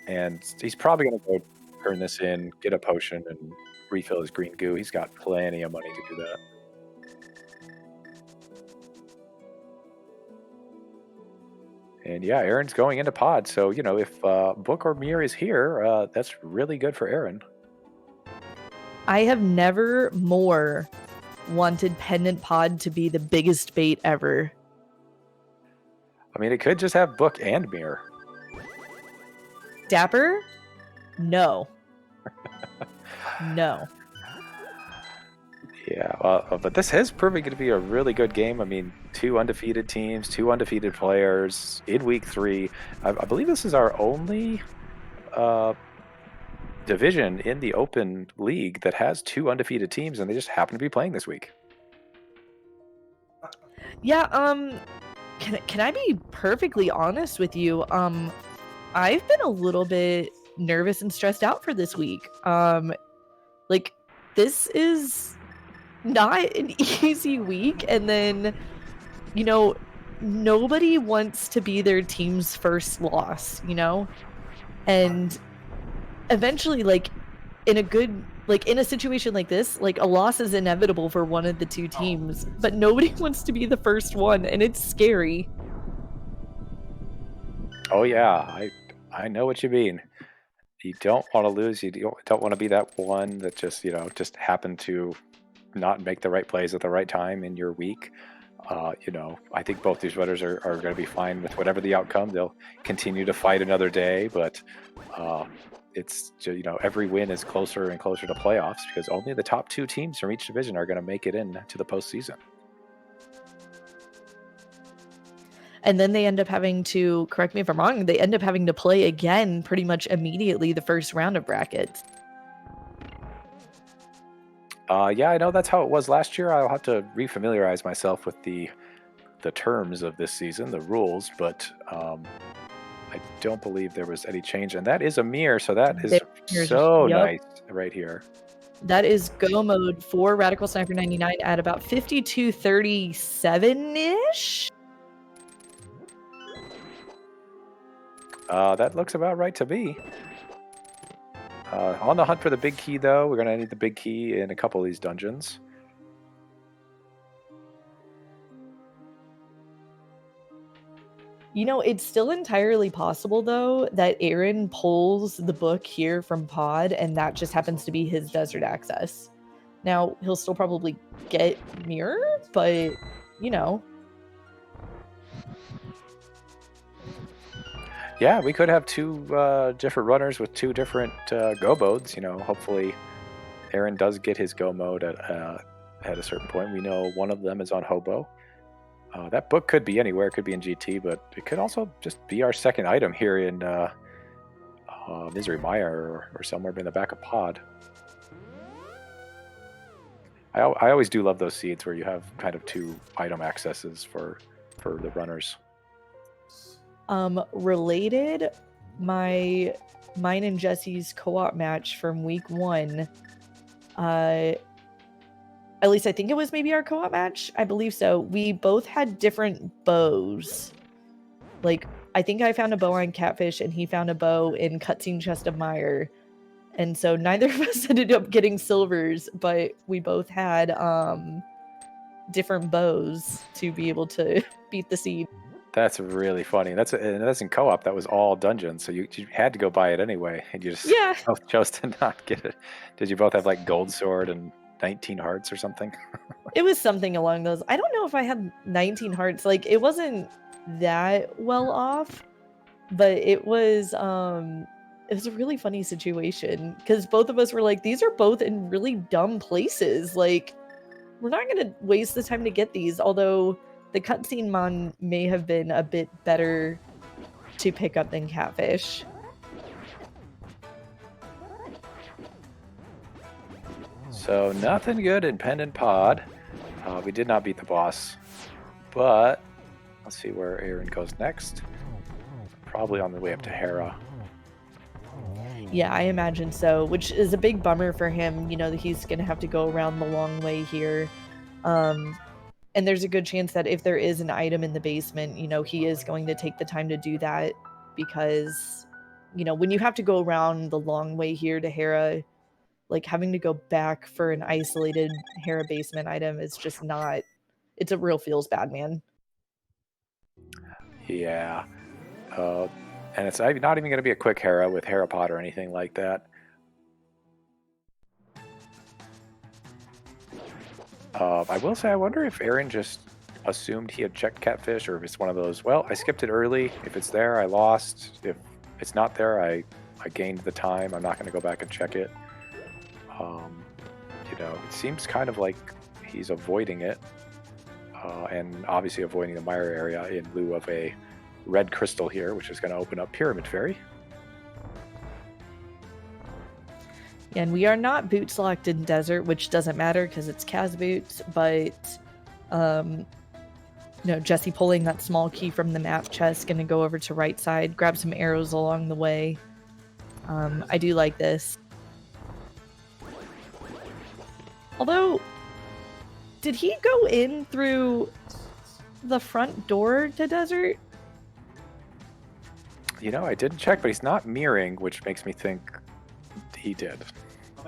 And he's probably going to go turn this in, get a potion, and refill his green goo. He's got plenty of money to do that. And yeah, Aaron's going into pod. So, you know, if Book or Mir is here, that's really good for Aaron. I have never more wanted Pendant Pod to be the biggest bait ever. I mean, it could just have Book and Mir. Dapper? No. No. Yeah, but this has proven to be a really good game. I mean, 2 undefeated teams, 2 undefeated players in week 3. I believe this is our only division in the Open League that has 2 undefeated teams, and they just happen to be playing this week. Yeah, can I be perfectly honest with you? I've been a little bit nervous and stressed out for this week. Like, this is not an easy week, and then, you know, nobody wants to be their team's first loss, you know? And eventually, like, in a situation like this, like, a loss is inevitable for one of the 2 teams, but nobody wants to be the first one, and it's scary. Oh yeah, I know what you mean. You don't want to lose. You don't want to be that one that just, you know, just happened to not make the right plays at the right time in your week. You know, I think both these runners are going to be fine with whatever the outcome. They'll continue to fight another day, but it's, you know, every win is closer and closer to playoffs because only the top 2 teams from each division are going to make it into the postseason. And then they end up having to, correct me if I'm wrong, they end up having to play again pretty much immediately the first round of brackets. Yeah, I know that's how it was last year. I'll have to refamiliarize myself with the terms of this season, the rules, but I don't believe there was any change. And that is a mirror, so that is so nice right here. That is go mode for RadicalSniper99 at about 52:37-ish. That looks about right to me. On the hunt for the big key, though. We're going to need the big key in a couple of these dungeons. You know, it's still entirely possible, though, that Aaron pulls the book here from Pod, and that just happens to be his desert access. Now, he'll still probably get Mirror, but, you know. Yeah, we could have two different runners with two different go modes. You know, hopefully Aaron does get his go mode at a certain point. We know one of them is on Hobo. That book could be anywhere. It could be in GT, but it could also just be our second item here in Misery Mire or somewhere in the back of Pod. I always do love those seeds where you have kind of two item accesses for the runners. Related, mine and Jesse's co-op match from week 1, at least I think it was maybe our co-op match. I believe so. We both had different bows. Like, I think I found a bow on Catfish and he found a bow in Cutscene Chest of Mire. And so neither of us ended up getting silvers, but we both had different bows to be able to beat the seed. That's really funny. That's in co-op. That was all dungeons, so you had to go buy it anyway, and you just both chose to not get it. Did you both have like gold sword and 19 hearts or something? It was something along those. I don't know if I had 19 hearts. Like, it wasn't that well off, but it was a really funny situation because both of us were like, these are both in really dumb places. Like, we're not going to waste the time to get these, although the cutscene mon may have been a bit better to pick up than Catfish. So nothing good in Pendant Pod. We did not beat the boss, but let's see where Aaron goes next. Probably on the way up to Hera. Yeah, I imagine so, which is a big bummer for him, you know, that he's going to have to go around the long way here. And there's a good chance that if there is an item in the basement, you know, he is going to take the time to do that because, you know, when you have to go around the long way here to Hera, like having to go back for an isolated Hera basement item is just not, it's a real feels bad, man. Yeah. And it's not even going to be a quick Hera with Hera Pod or anything like that. I will say, I wonder if Aaron just assumed he had checked Catfish, or if it's one of those, well, I skipped it early. If it's there, I lost. If it's not there, I gained the time. I'm not going to go back and check it. You know, it seems kind of like he's avoiding it, and obviously avoiding the Mire area in lieu of a red crystal here, which is going to open up Pyramid Fairy. And we are not boots locked in desert, which doesn't matter because it's Kaz boots, but you know, Jesse pulling that small key from the map chest, gonna go over to right side, grab some arrows along the way. I do like this. Although, did he go in through the front door to desert? You know, I didn't check, but he's not mirroring, which makes me think he did.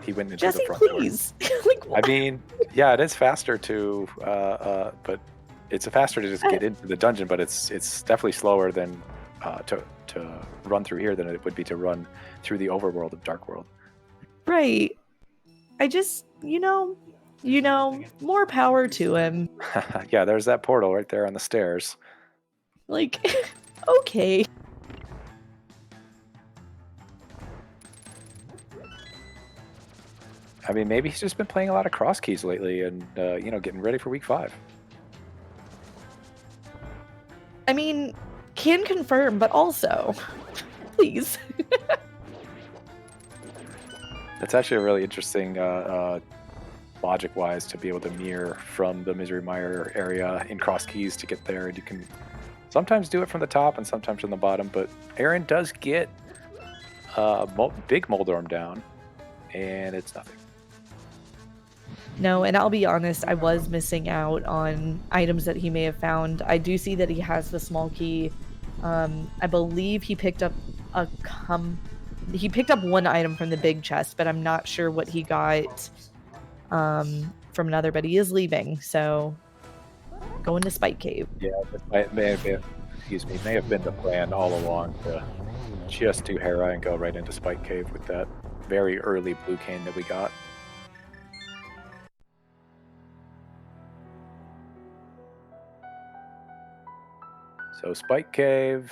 He went into Jesse, the front please. Like, door. I mean, yeah, it is faster to, but it's faster to just get into the dungeon, but it's definitely slower than to run through here than it would be to run through the overworld of Dark World. Right. I just, you know, more power to him. Yeah, there's that portal right there on the stairs. Like, okay. I mean, maybe he's just been playing a lot of cross keys lately and, you know, getting ready for week 5. I mean, can confirm, but also, please. It's actually a really interesting, logic-wise, to be able to mirror from the Misery Mire area in cross keys to get there. And you can sometimes do it from the top and sometimes from the bottom, but Aaron does get big Moldorm down, and it's nothing. No, and I'll be honest, I was missing out on items that he may have found. I do see that he has the small key. I believe he picked up a he picked up one item from the big chest, but I'm not sure what he got from another, but he is leaving, so going to Spike Cave. Yeah, this may have been, may have been the plan all along to just do Hera and go right into Spike Cave with that very early blue cane that we got. So Spike Cave,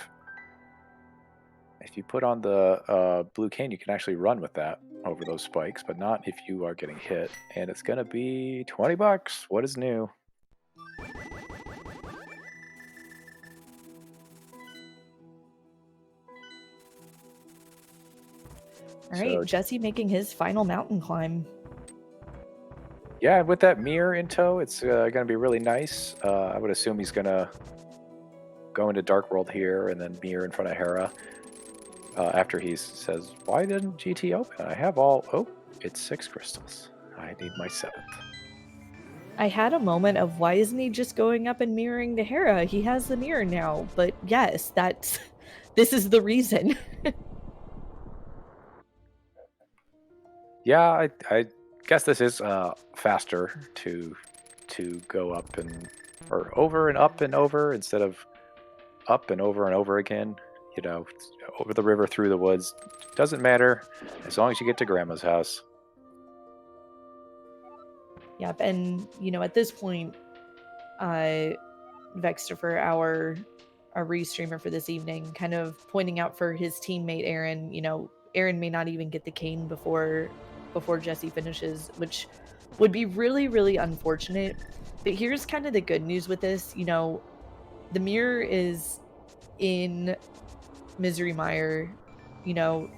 if you put on the blue cane, you can actually run with that over those spikes, but not if you are getting hit. And it's going to be $20. What is new? All right, so, Jesse making his final mountain climb. Yeah, with that mirror in tow, it's going to be really nice. I would assume he's going to go into Dark World here and then mirror in front of Hera. After he says, why didn't GT open? I have all... Oh, it's 6 crystals. I need my 7th. I had a moment of, why isn't he just going up and mirroring to Hera? He has the mirror now. But yes, that's... This is the reason. Yeah, I guess this is faster to go up and... Or over and up and over instead of up and over again. You know, over the river, through the woods. Doesn't matter as long as you get to Grandma's house. Yep, and, you know, at this point, Vexter, our restreamer for this evening, kind of pointing out for his teammate Aaron, you know, Aaron may not even get the cane before Jesse finishes, which would be really, really unfortunate. But here's kind of the good news with this. You know, the mirror is in Misery Mire. You know,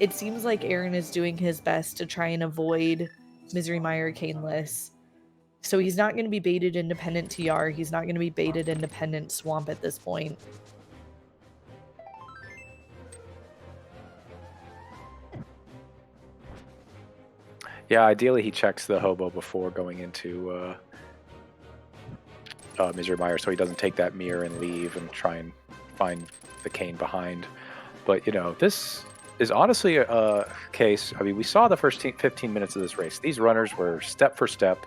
it seems like Aaron is doing his best to try and avoid Misery Mire caneless. So he's not going to be baited independent TR. He's not going to be baited independent swamp at this point. Yeah, ideally he checks the hobo before going into Misery Mire so he doesn't take that mirror and leave and try and find the cane behind. But, you know, this is honestly a case. I mean, we saw the first 15 minutes of this race. These runners were step for step.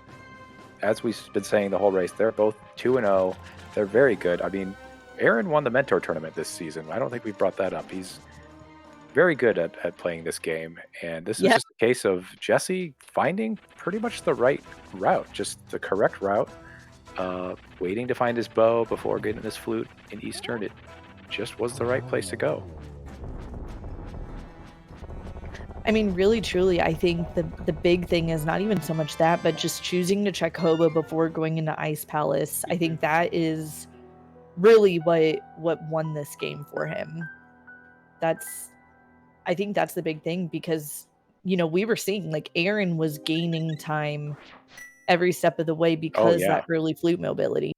As we've been saying the whole race, they're both 2-0. They're very good. I mean, Aaron won the mentor tournament this season. I don't think we brought that up. He's very good at playing this game. And this is just a case of Jesse finding pretty much the right route, just the correct route, waiting to find his bow before getting his flute in Eastern. It just was the right place to go. I mean, really, truly, I think the big thing is not even so much that, but just choosing to check hobo before going into Ice Palace. I think that is really what won this game for him. I think that's the big thing, because, you know, we were seeing, like, Aaron was gaining time every step of the way because that early flute mobility.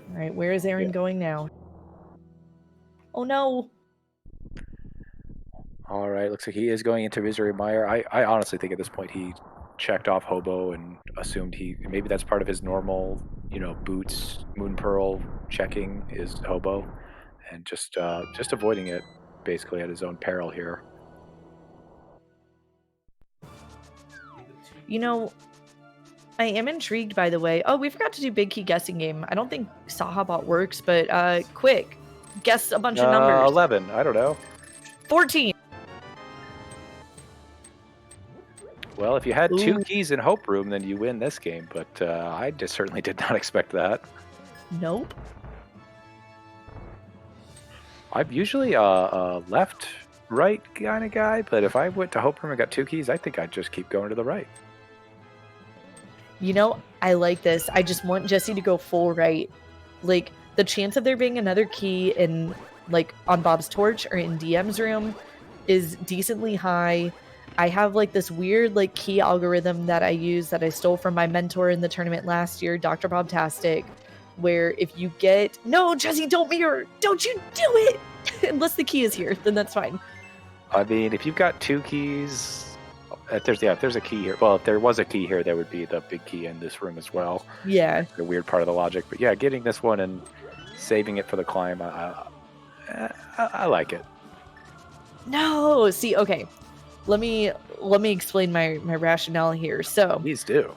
All right, where is Aaron going now? Oh no. All right, looks like he is going into Misery Mire. I honestly think at this point he checked off hobo and assumed maybe that's part of his normal, you know, boots, Moon Pearl checking is hobo, and just avoiding it basically at his own peril here. You know, I am intrigued, by the way. Oh, we forgot to do big key guessing game. I don't think Sahabot works, but quick, guess a bunch of numbers. 11. I don't know. 14. Well, if you had 2 keys in Hope Room, then you win this game, but I just certainly did not expect that. Nope. I'm usually a left-right kind of guy, but if I went to Hope Room and got 2 keys, I think I'd just keep going to the right. You know, I like this. I just want Jesse to go full right. Like, the chance of there being another key in, like, on Bob's Torch or in DM's room is decently high. I have, like, this weird, like, key algorithm that I use that I stole from my mentor in the tournament last year, Dr. Bobtastic, where if you get... No, Jesse, don't mirror! Don't you do it! Unless the key is here, then that's fine. I mean, if you've got 2 keys... if there's a key here. Well, if there was a key here, there would be the big key in this room as well. Yeah. The weird part of the logic. But yeah, getting this one and saving it for the climb. I like it. No, see, okay. Let me explain my rationale here. So Please do.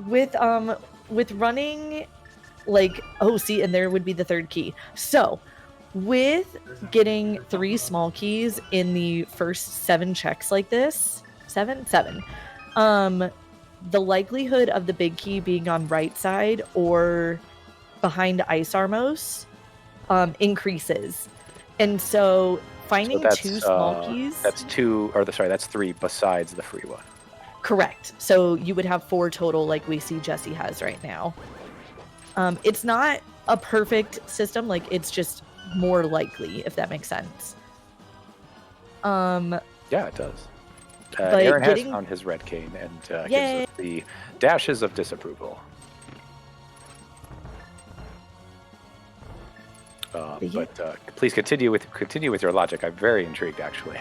with running, like, oh, see, and there would be the third key. So with getting 3 small keys in the first 7 checks like this, seven, the likelihood of the big key being on right side or behind Ice Armos increases. And so finding 2 small keys. That's 2, or that's 3 besides the free one. Correct. So you would have 4 total, like we see Jesse has right now. It's not a perfect system, like it's just more likely, if that makes sense. Yeah, it does. But Aaron has found his red cane and gives us the dashes of disapproval. But please continue with your logic. I'm very intrigued, actually.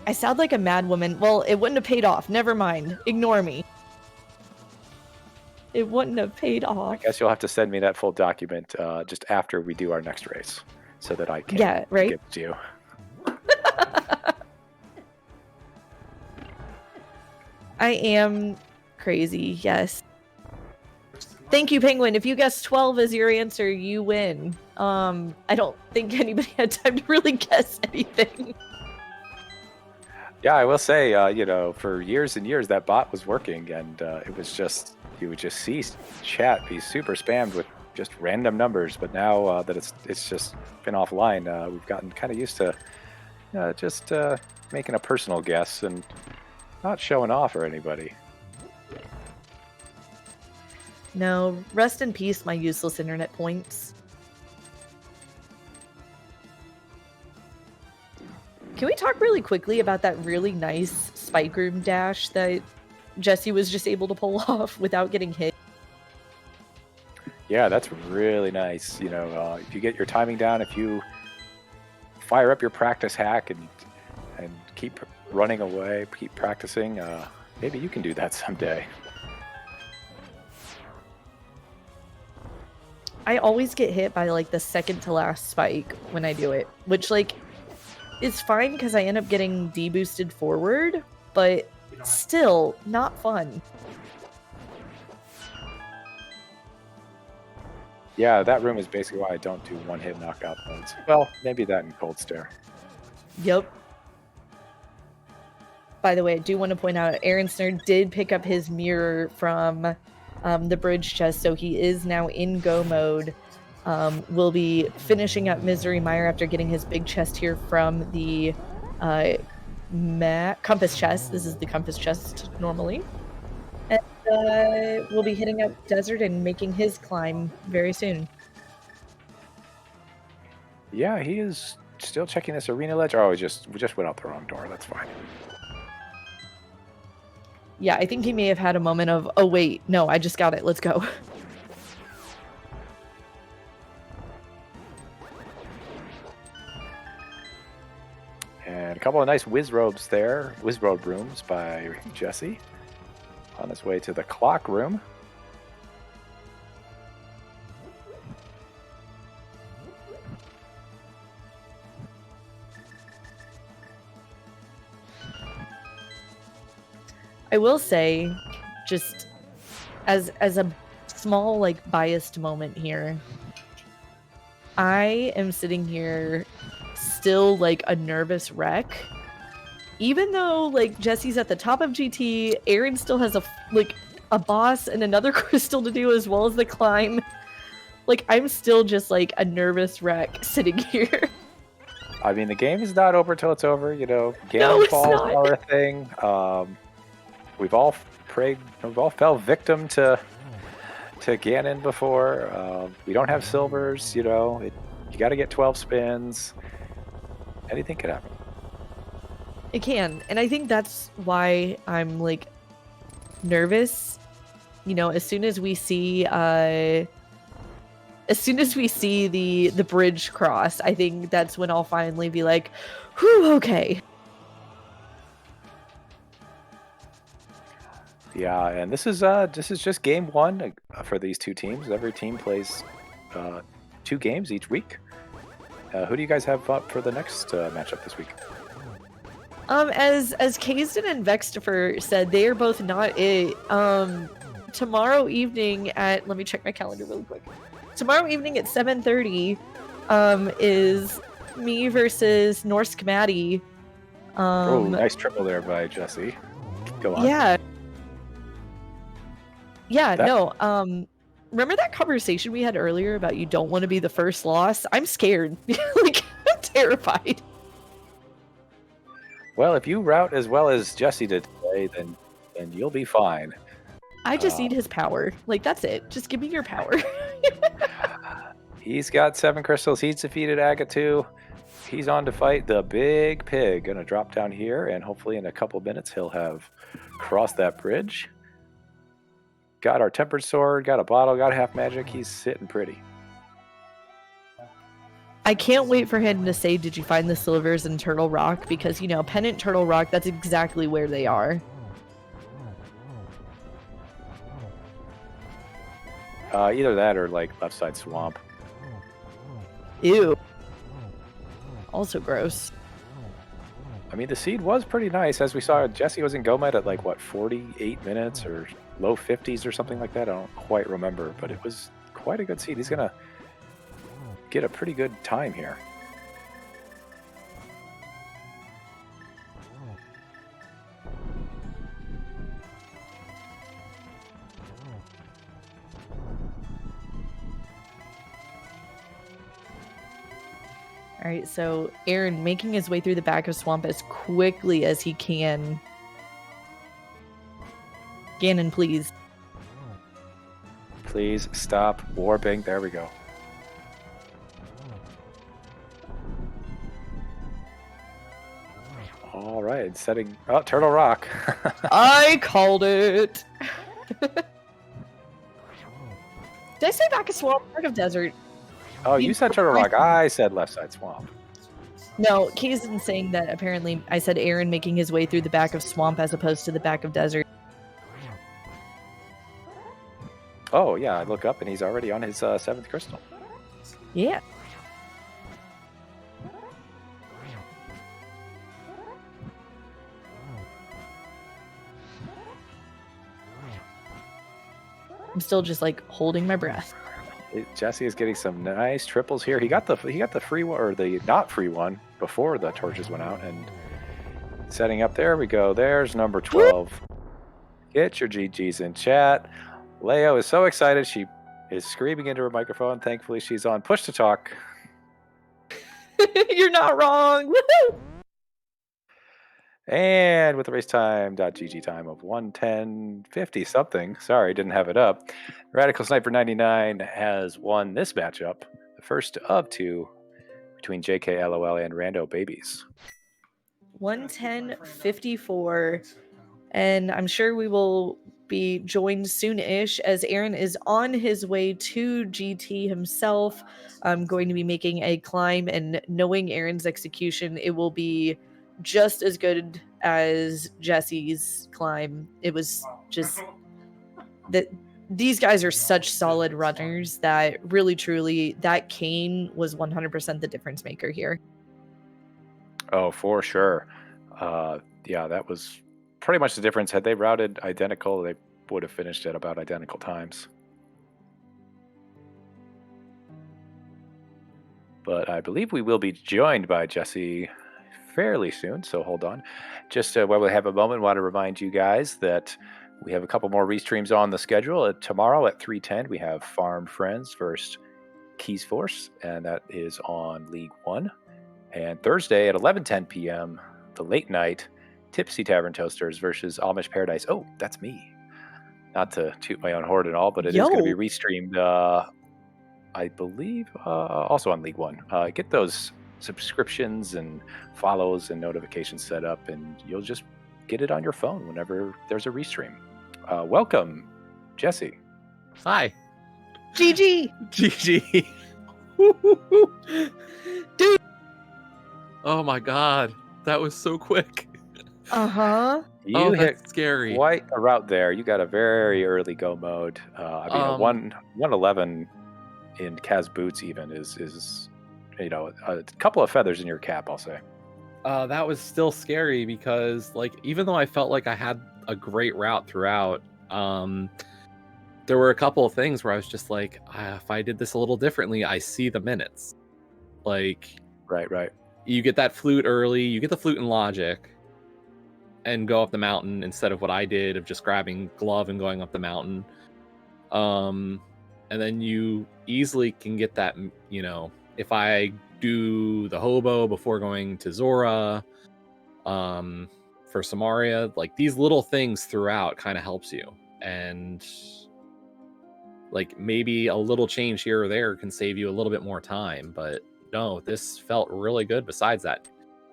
I sound like a mad woman. Well, it wouldn't have paid off. Never mind. Ignore me. It wouldn't have paid off. I guess you'll have to send me that full document just after we do our next race, so that I can get to you. I am crazy. Yes. Thank you, Penguin. If you guess 12 as your answer, you win. I don't think anybody had time to really guess anything. Yeah, I will say, for years and years that bot was working, and it was just, you would just see chat be super spammed with just random numbers. But now that it's just been offline, we've gotten kind of used to just making a personal guess and not showing off for anybody. No, rest in peace, my useless internet points. Can we talk really quickly about that really nice spike room dash that Jesse was just able to pull off without getting hit? Yeah, that's really nice. If you get your timing down, if you fire up your practice hack and keep running away, keep practicing, maybe you can do that someday. I always get hit by like the second to last spike when I do it, which is fine because I end up getting deboosted forward, but still not fun. Yeah, that room is basically why I don't do one-hit knockout modes. Well, maybe that and Cold Stare. Yep. By the way, I do want to point out ALTTPR did pick up his mirror from the bridge chest, so he is now in go mode. We'll be finishing up Misery Mire after getting his big chest here from the compass chest. This is the compass chest normally. And we'll be hitting up Desert and making his climb very soon. Yeah, he is still checking this arena ledge. Oh, we just went out the wrong door. That's fine. Yeah, I think he may have had a moment of, oh wait, no, I just got it. Let's go. And a couple of nice whiz-robe rooms by Jesse. On his way to the clock room. I will say, just as a small biased moment here, I am sitting here still a nervous wreck. Even though Jesse's at the top of GT, Aaron still has a boss and another crystal to do as well as the climb. I'm still just a nervous wreck sitting here. I mean, the game is not over till it's over. No, falls are a thing. We've all fell victim to Ganon before. We don't have silvers. You got to get 12 spins. Anything could happen. It can, and I think that's why I'm nervous. As soon as we see the bridge cross, I think that's when I'll finally be like, whew, okay. Yeah, and this is just game one for these two teams. Every team plays 2 games each week. Who do you guys have up for the next matchup this week? As Kazden and Vextifer said, they are both not it. Tomorrow evening at, let me check my calendar really quick. Tomorrow evening at 7:30, is me versus Norse Maddie. Oh, nice triple there by Jesse. Go on. Yeah. Yeah, no. Remember that conversation we had earlier about you don't want to be the first loss? I'm scared. Like, I'm terrified. Well, if you route as well as Jesse did today, then you'll be fine. I just need his power. Like, that's it. Just give me your power. He's got 7 crystals. He's defeated Agatu. He's on to fight the big pig. Gonna drop down here, and hopefully in a couple minutes he'll have crossed that bridge. Got our tempered sword, got a bottle, got a half magic. He's sitting pretty. I can't wait for him to say, did you find the silvers in Turtle Rock? Because, you know, Pennant Turtle Rock, that's exactly where they are. Either that or like left side swamp. Ew. Also gross. I mean, the seed was pretty nice. As we saw, Jesse was in Gomed at like, what, 48 minutes or low 50s or something like that? I don't quite remember, but it was quite a good seed. He's going to get a pretty good time here. All right, so Aaron making his way through the back of swamp as quickly as he can. Ganon, please. Please stop warping. There we go. All right, setting... Oh, Turtle Rock. I called it. Did I say back of swamp, back of desert? Oh, you said Turtle Rock. I said left side swamp. No, Kazan saying that apparently I said Aaron making his way through the back of swamp as opposed to the back of desert. Oh, yeah, I look up and he's already on his 7th crystal. Yeah. I'm still just like holding my breath. Jesse is getting some nice triples here. He got the free one, or the not free one, before the torches went out, and setting up. There we go. There's number 12. Get your GGs in chat. Leo is so excited. She is screaming into her microphone. Thankfully, she's on push to talk. You're not wrong. Woo-hoo! And with the race time.gg time of 1:10:50 something, sorry, didn't have it up, RadicalSniper99 has won this matchup, the first of 2 between JKLOL and Rando babies. 1:10:54, and I'm sure we will be joined soon-ish as Aaron is on his way to GT himself. I'm going to be making a climb, and knowing Aaron's execution, it will be just as good as Jesse's climb. It was just that these guys are such solid runners that really truly that cane was 100% the difference maker here. Oh, for sure. Yeah, that was pretty much the difference. Had they routed identical, they would have finished at about identical times. But I believe we will be joined by Jesse fairly soon, so hold on. Just while we have a moment, want to remind you guys that we have a couple more restreams on the schedule. Tomorrow at 3:10, we have Farm Friends versus Keys Force, and that is on League 1. And Thursday at 11:10 p.m., the late night Tipsy Tavern Toasters versus Amish Paradise. Oh, that's me. Not to toot my own horn and all, but it is going to be restreamed, I believe, also on League 1. Get those subscriptions and follows and notifications set up, and you'll just get it on your phone whenever there's a restream. Welcome, Jesse. Hi. GG. GG. Dude. Oh my god, that was so quick. You hit that's scary. Quite a route there. You got a very early go mode. I mean, 1:11 in Kaz boots even is you know, a couple of feathers in your cap, I'll say. That was still scary because, like, even though I felt like I had a great route throughout, there were a couple of things where I was just like, if I did this a little differently, I see the minutes. Like, Right. you get that flute early, you get the flute in logic, and go up the mountain instead of what I did of just grabbing glove and going up the mountain. And then you easily can get that, you know, if I do the hobo before going to Zora, for Samaria, like these little things throughout kind of helps you. And like maybe a little change here or there can save you a little bit more time, but no, this felt really good. Besides that,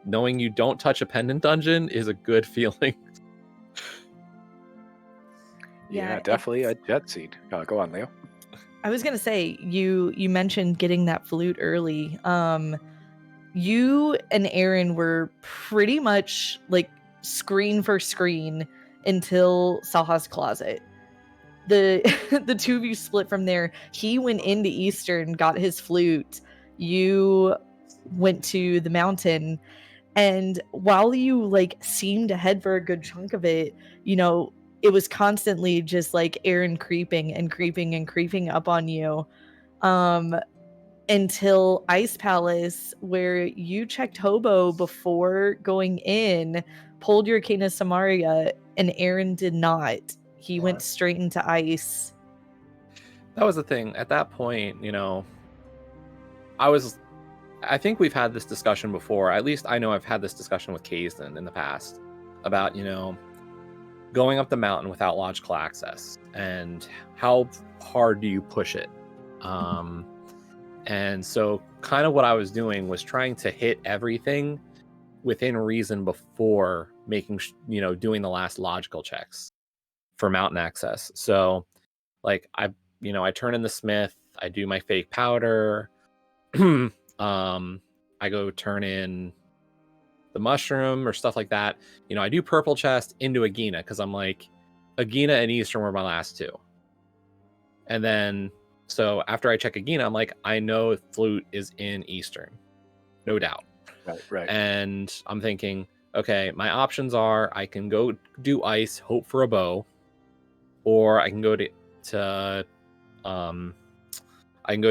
knowing you don't touch a pendant dungeon is a good feeling. Yeah, definitely a jet seat. Go on, Leo. I was gonna say, you mentioned getting that flute early. You and Aaron were pretty much like screen for screen until Salha's closet. The the two of you split from there. He went into Eastern, got his flute. You went to the mountain, and while you like seemed ahead for a good chunk of it, you know, it was constantly just like Aaron creeping and creeping and creeping up on you. Until Ice Palace, where you checked Hobo before going in, pulled your Arcana Samaria, and Aaron did not. He went straight into Ice. That was the thing. At that point, you know, I think we've had this discussion before. At least I know I've had this discussion with Kazan in the past about, you know, going up the mountain without logical access and how hard do you push it. And so kind of what I was doing was trying to hit everything within reason before making, you know, doing the last logical checks for mountain access. So like I turn in the smith, I do my fake powder. I go turn in the mushroom or stuff like that. You know, I do purple chest into Agina because I'm like, Agina and Eastern were my last two. And then, so after I check Agina, I'm like, I know flute is in Eastern. No doubt. Right. And I'm thinking, okay, my options are I can go do ice, hope for a bow, or I can go to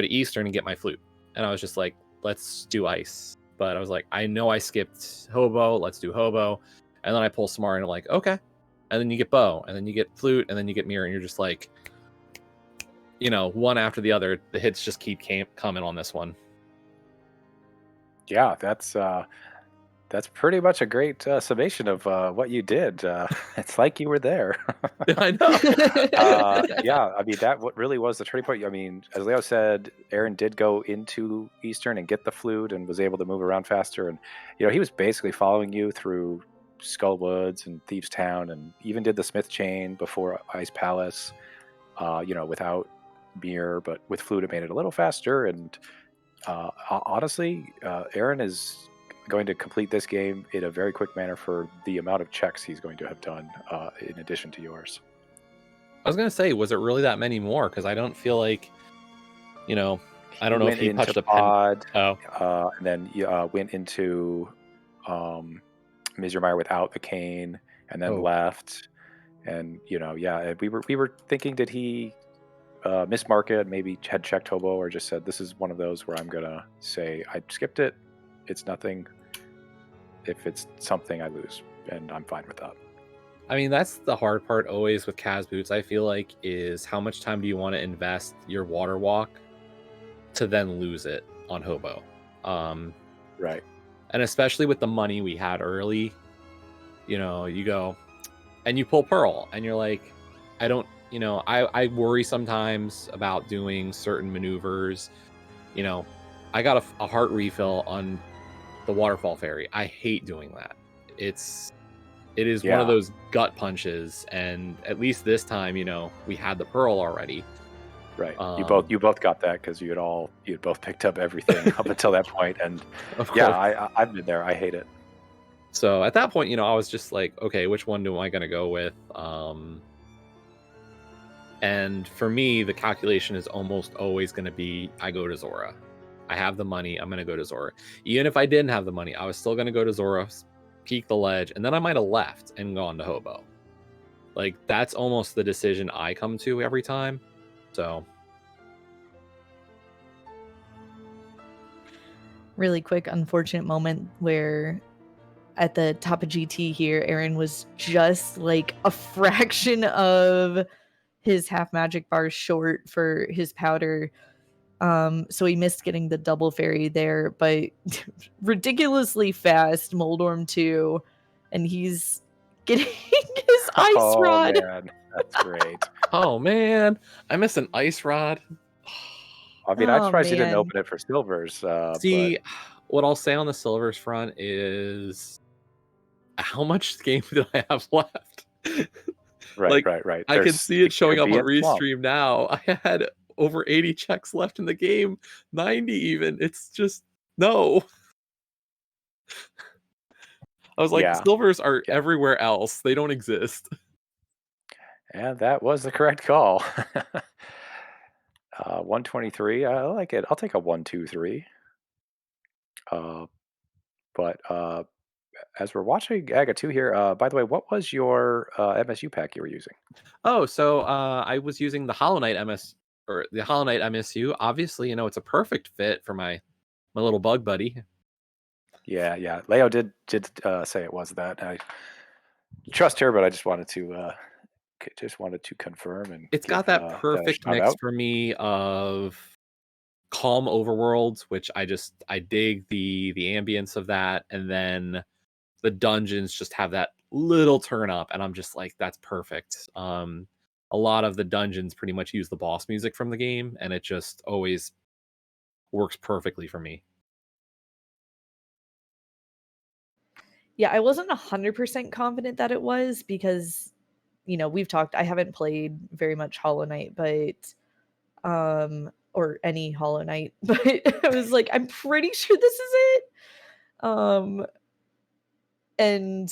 Eastern and get my flute. And I was just like, let's do ice. But I was like, I know I skipped hobo, let's do hobo. And then I pull Samar and I'm like, okay. And then you get bow, and then you get flute, and then you get mirror, and you're just like, you know, one after the other, the hits just keep coming on this one. Yeah, that's pretty much a great summation of what you did. It's like you were there. I know. Yeah, I mean, that really was the turning point. I mean, as Leo said, Aaron did go into Eastern and get the flute and was able to move around faster. And, you know, he was basically following you through Skull Woods and Thieves Town, and even did the Smith Chain before Ice Palace, you know, without mirror, but with flute it made it a little faster. And honestly, Aaron is going to complete this game in a very quick manner for the amount of checks he's going to have done in addition to yours. I was going to say, was it really that many more? Because I don't feel like, you know, I don't know if he touched a pod. Oh. And then you went into Mizrameyer without the cane, and then left. And, you know, yeah, we were thinking, did he mismark it, maybe had checked hobo, or just said, this is one of those where I'm going to say, I skipped it. It's nothing. If it's something, I lose, and I'm fine with that. I mean, that's the hard part always with Kaz boots, I feel like, is how much time do you want to invest your water walk to then lose it on hobo. Right. And especially with the money we had early, you know, you go and you pull Pearl and you're like, I don't, you know, I worry sometimes about doing certain maneuvers. You know, I got a heart refill on the waterfall fairy. I hate doing that. It is one of those gut punches, and at least this time, you know, we had the Pearl already. Right. You both got that because you had both picked up everything up until that point, and I've been there. I hate it. So at that point, you know, I was just like, okay, which one am I going to go with? And for me, the calculation is almost always going to be I go to Zora. I have the money. I'm going to go to Zora. Even if I didn't have the money, I was still going to go to Zora, peek the ledge, and then I might have left and gone to Hobo. Like, that's almost the decision I come to every time. So, really quick, unfortunate moment where at the top of GT here, Aaron was just like a fraction of his half magic bar short for his powder. So he missed getting the double fairy there, but ridiculously fast Moldorm 2, and he's getting his ice Oh rod. man, that's great. oh man, I missed an ice rod. I mean, I'm Oh, surprised you didn't man. open it for silvers. See, what I'll say on the silvers front is how much game did I have left? Right, right. I can see it showing could up be on in swamp. Restream now. I had over 80 checks left in the game, 90 even. It's just no. I was like, Yeah. silvers are Yeah. everywhere else. They don't exist. And that was the correct call. 123. I like it. I'll take a 123. But as we're watching Aga 2 here, by the way, what was your MSU pack you were using? Oh, so I was using the Hollow Knight or the Hollow Knight MSU. Obviously, it's a perfect fit for my little bug buddy. Yeah. Leo did say it was that. I trust her, but I just wanted to confirm and It's give got that that a perfect shout mix out. for me of calm overworlds, which I dig the ambience of that, and then the dungeons just have that little turn up, and I'm just like, that's perfect. A lot of the dungeons pretty much use the boss music from the game, and it just always works perfectly for me. Yeah, I wasn't 100% confident that it was because, we've talked, I haven't played very much Hollow Knight, but or any Hollow Knight, but I was like, I'm pretty sure this is it. And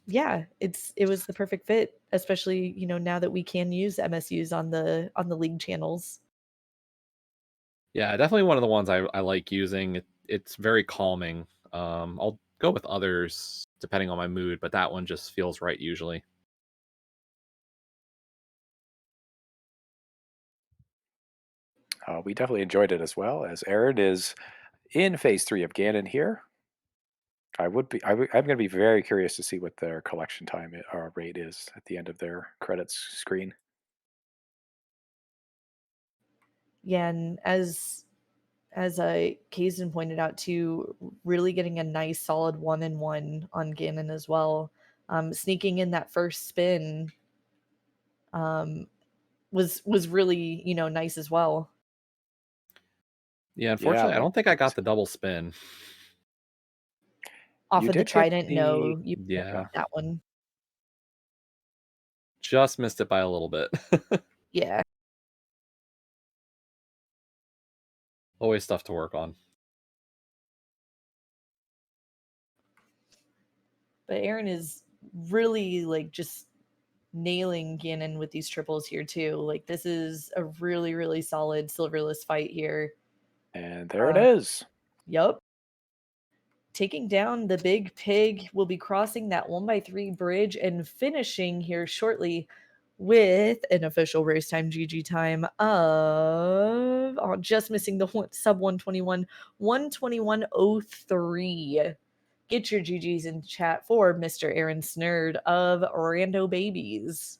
yeah, it was the perfect fit, especially, now that we can use MSUs on the league channels. Yeah, definitely one of the ones I like using. It's very calming. I'll go with others depending on my mood, but that one just feels right usually. We definitely enjoyed it as well, as Aaron is in phase 3 of Ganon here. I'm going to be very curious to see what their collection time rate is at the end of their credits screen. Yeah, and as Kazin pointed out too, really getting a nice solid 1-in-1 on Ganon as well. Sneaking in that first spin um, was really, nice as well. Yeah, unfortunately, I don't think I got the double spin. Off You of the did get Trident, no, you didn't Yeah, get that one. just missed it by a little bit. Yeah. Always stuff to work on. But Aaron is really like just nailing Ganon with these triples here too. Like this is a really, really solid silverless fight here. And there it is. Yup. Taking down the big pig, will be crossing that 1x3 bridge and finishing here shortly with an official race time GG time of just missing the sub 121, 121.03. Get your GGs in chat for MrAaronSnerd of Rando Babies.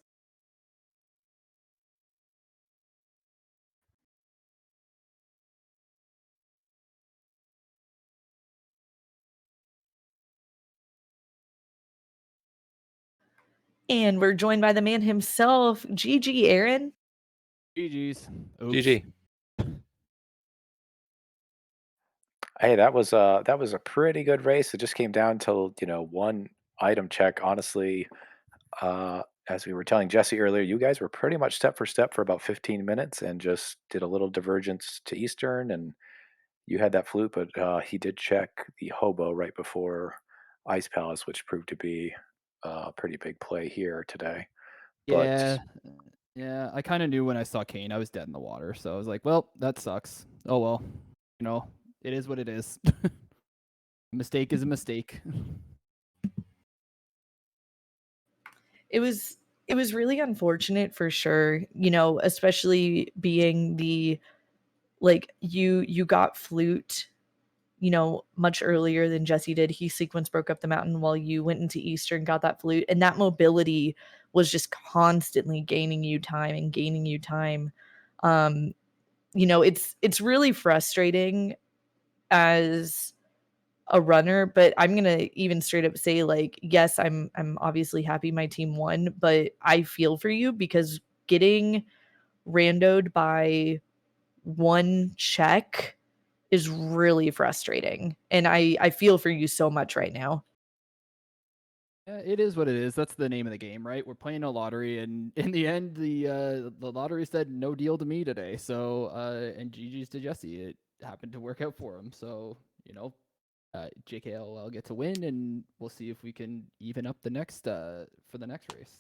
And we're joined by the man himself, GG Aaron. GG's. Oops. GG. Hey, that was a pretty good race. It just came down to one item check. Honestly, as we were telling Jesse earlier, you guys were pretty much step for step for about 15 minutes and just did a little divergence to Eastern, and you had that flute, but he did check the hobo right before Ice Palace, which proved to be a pretty big play here today. Yeah. But Yeah, I kind of knew when I saw Kane, I was dead in the water. So I was like, well, that sucks. Oh well, you know, it is what it is. A mistake is a mistake. It was really unfortunate for sure, you know, especially being the like you got flute, you know, much earlier than Jesse did. He sequence broke up the mountain while you went into Eastern, got that flute, and that mobility was just constantly gaining you time and gaining you time. Um, you know, it's really frustrating as a runner, but I'm gonna even straight up say, like, yes, I'm obviously happy my team won, but I feel for you because getting randoed by one check is really frustrating. And I feel for you so much right now. Yeah, it is what it is. That's the name of the game, right? We're playing a lottery, and in the end, the lottery said no deal to me today. So, and GG's to Jesse. It happened to work out for him. So, you know, JKLOL gets a win, and we'll see if we can even up the next for the next race.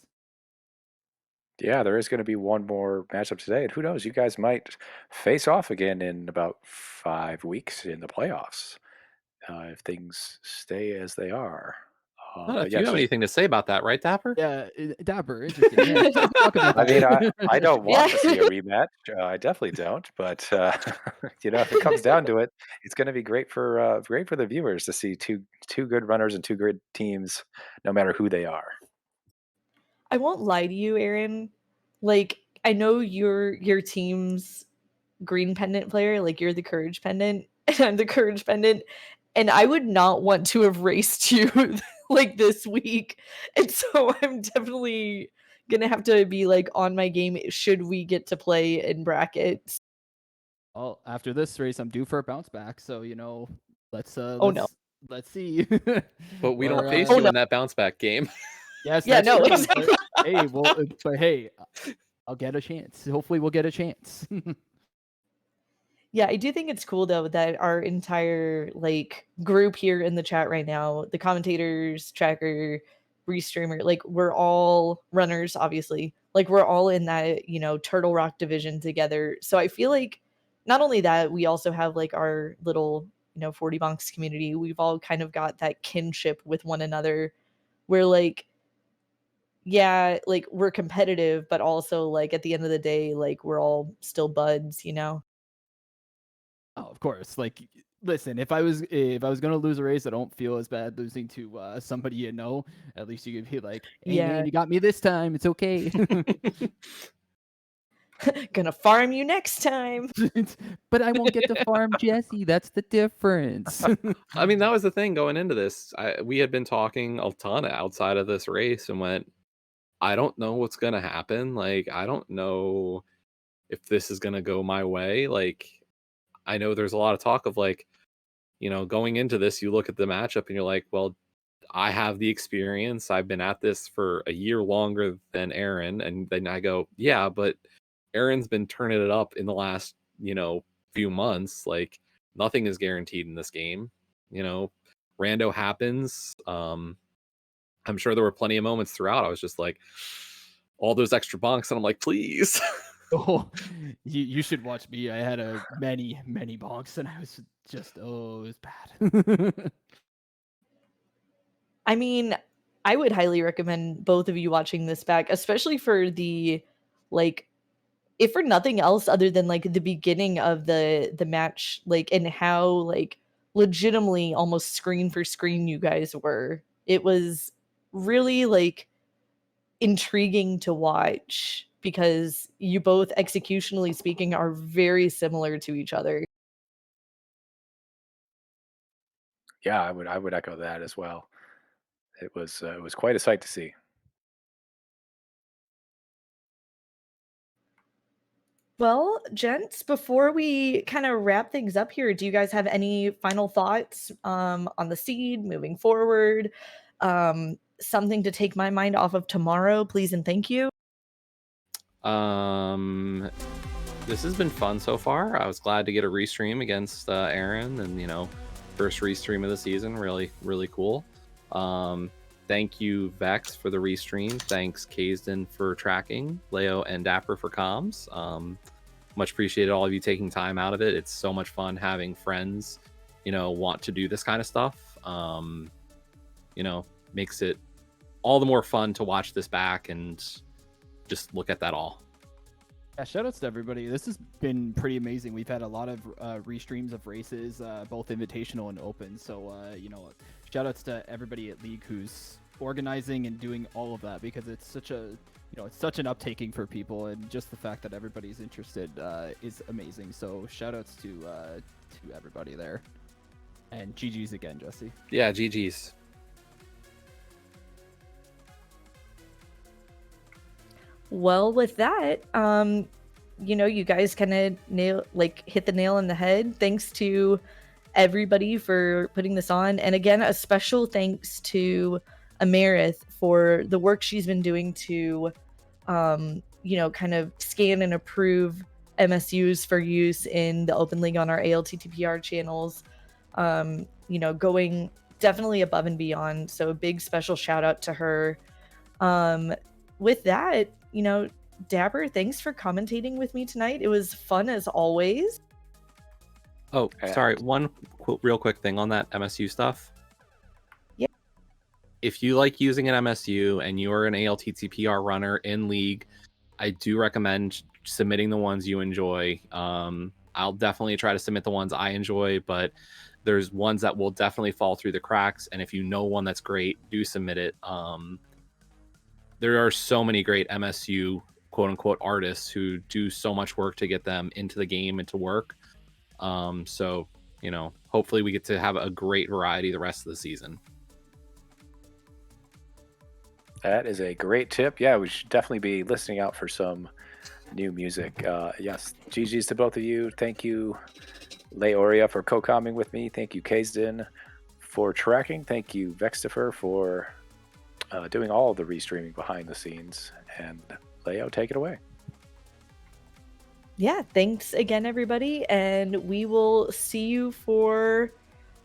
Yeah, there is going to be one more matchup today, and who knows? You guys might face off again in about 5 weeks in the playoffs if things stay as they are. Well, But if yeah, you have anything to say about that, right, Dapper? Yeah, Dapper, interesting. Yeah, let's talk about I mean, that. I don't want to see a Yeah. rematch. I definitely don't. But you know, if it comes down to it, it's going to be great for the viewers to see two good runners and two good teams, no matter who they are. I won't lie to you, Aaron. Like, I know your team's green pendant player, like you're the courage pendant, and I'm the courage pendant. And I would not want to have raced you like this week. And so I'm definitely gonna have to be like on my game should we get to play in brackets. Well, after this race, I'm due for a bounce back. So, you know, let's Oh no. let's see. But we don't Or face Oh you no. in that bounce back game. yes, Yeah, that's no, true. exactly. But hey, well, but hey, I'll get a chance. Hopefully, we'll get a chance. Yeah, I do think it's cool though that our entire like group here in the chat right now, the commentators, tracker, restreamer, like we're all runners, obviously. Like we're all in that, you know, Turtle Rock division together. So I feel like not only that, we also have like our little, you know, 40 bonks community. We've all kind of got that kinship with one another where like yeah, like we're competitive, but also like at the end of the day, like we're all still buds, you know? Oh, of course. Like, listen, if I was gonna lose a race, I don't feel as bad losing to somebody you know. At least you could be like, "Hey, Yeah. man, you got me this time. It's okay." Gonna farm you next time. But I won't get to farm Jesse. That's the difference. I mean, that was the thing going into this. We had been talking a ton outside of this race and went, I don't know what's going to happen. Like, I don't know if this is going to go my way. Like, I know there's a lot of talk of like, you know, going into this, you look at the matchup and you're like, well, I have the experience. I've been at this for a year longer than Aaron. And then I go, yeah, but Aaron's been turning it up in the last, you know, few months. Like nothing is guaranteed in this game. You know, rando happens. I'm sure there were plenty of moments throughout. I was just like, all those extra bonks, and I'm like, please. Oh, you should watch me. I had a many bonks, and I was just it was bad. I mean, I would highly recommend both of you watching this back, especially for the like if for nothing else other than like the beginning of the match, like and how like legitimately almost screen for screen you guys were. It was really like intriguing to watch because you both executionally speaking are very similar to each other. Yeah, I would echo that as well. It was quite a sight to see. Well, gents, before we kind of wrap things up here, do you guys have any final thoughts on the seed moving forward? Something to take my mind off of tomorrow, please and thank you. This has been fun so far. I was glad to get a restream against Aaron, and you know, first restream of the season. Really, really cool. Thank you, Vex, for the restream. Thanks, Kaysden, for tracking. Leo and Dapper for comms. Much appreciated all of you taking time out of it. It's so much fun having friends, want to do this kind of stuff. Makes it all the more fun to watch this back and just look at that all. Yeah, shoutouts to everybody. This has been pretty amazing. We've had a lot of restreams of races, both invitational and open. So, shoutouts to everybody at League who's organizing and doing all of that, because it's such a, it's such an uptaking for people, and just the fact that everybody's interested is amazing. So, shoutouts to everybody there, and GG's again, Jesse. Yeah, GG's. Well, with that, you guys kind of hit the nail on the head. Thanks to everybody for putting this on. And again, a special thanks to Amerith for the work she's been doing to, kind of scan and approve MSUs for use in the Open League on our ALTTPR channels, going definitely above and beyond. So a big special shout out to her. With that, Dapper, thanks for commentating with me tonight. It was fun as always. Oh, sorry. One real quick thing on that MSU stuff. Yeah. If you like using an MSU and you're an ALTTPR runner in League, I do recommend submitting the ones you enjoy. I'll definitely try to submit the ones I enjoy, but there's ones that will definitely fall through the cracks. And if you know one that's great, do submit it. There are so many great MSU quote unquote artists who do so much work to get them into the game and to work. So, hopefully we get to have a great variety the rest of the season. That is a great tip. Yeah, we should definitely be listening out for some new music. Yes, GG's to both of you. Thank you, Leoria, for co-comming with me. Thank you, Kaysden, for tracking. Thank you, Vextifer, for doing all of the restreaming behind the scenes. And Leo, take it away. Yeah, thanks again, everybody. And we will see you for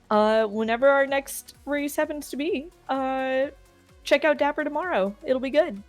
whenever our next race happens to be. Check out Dapper tomorrow. It'll be good.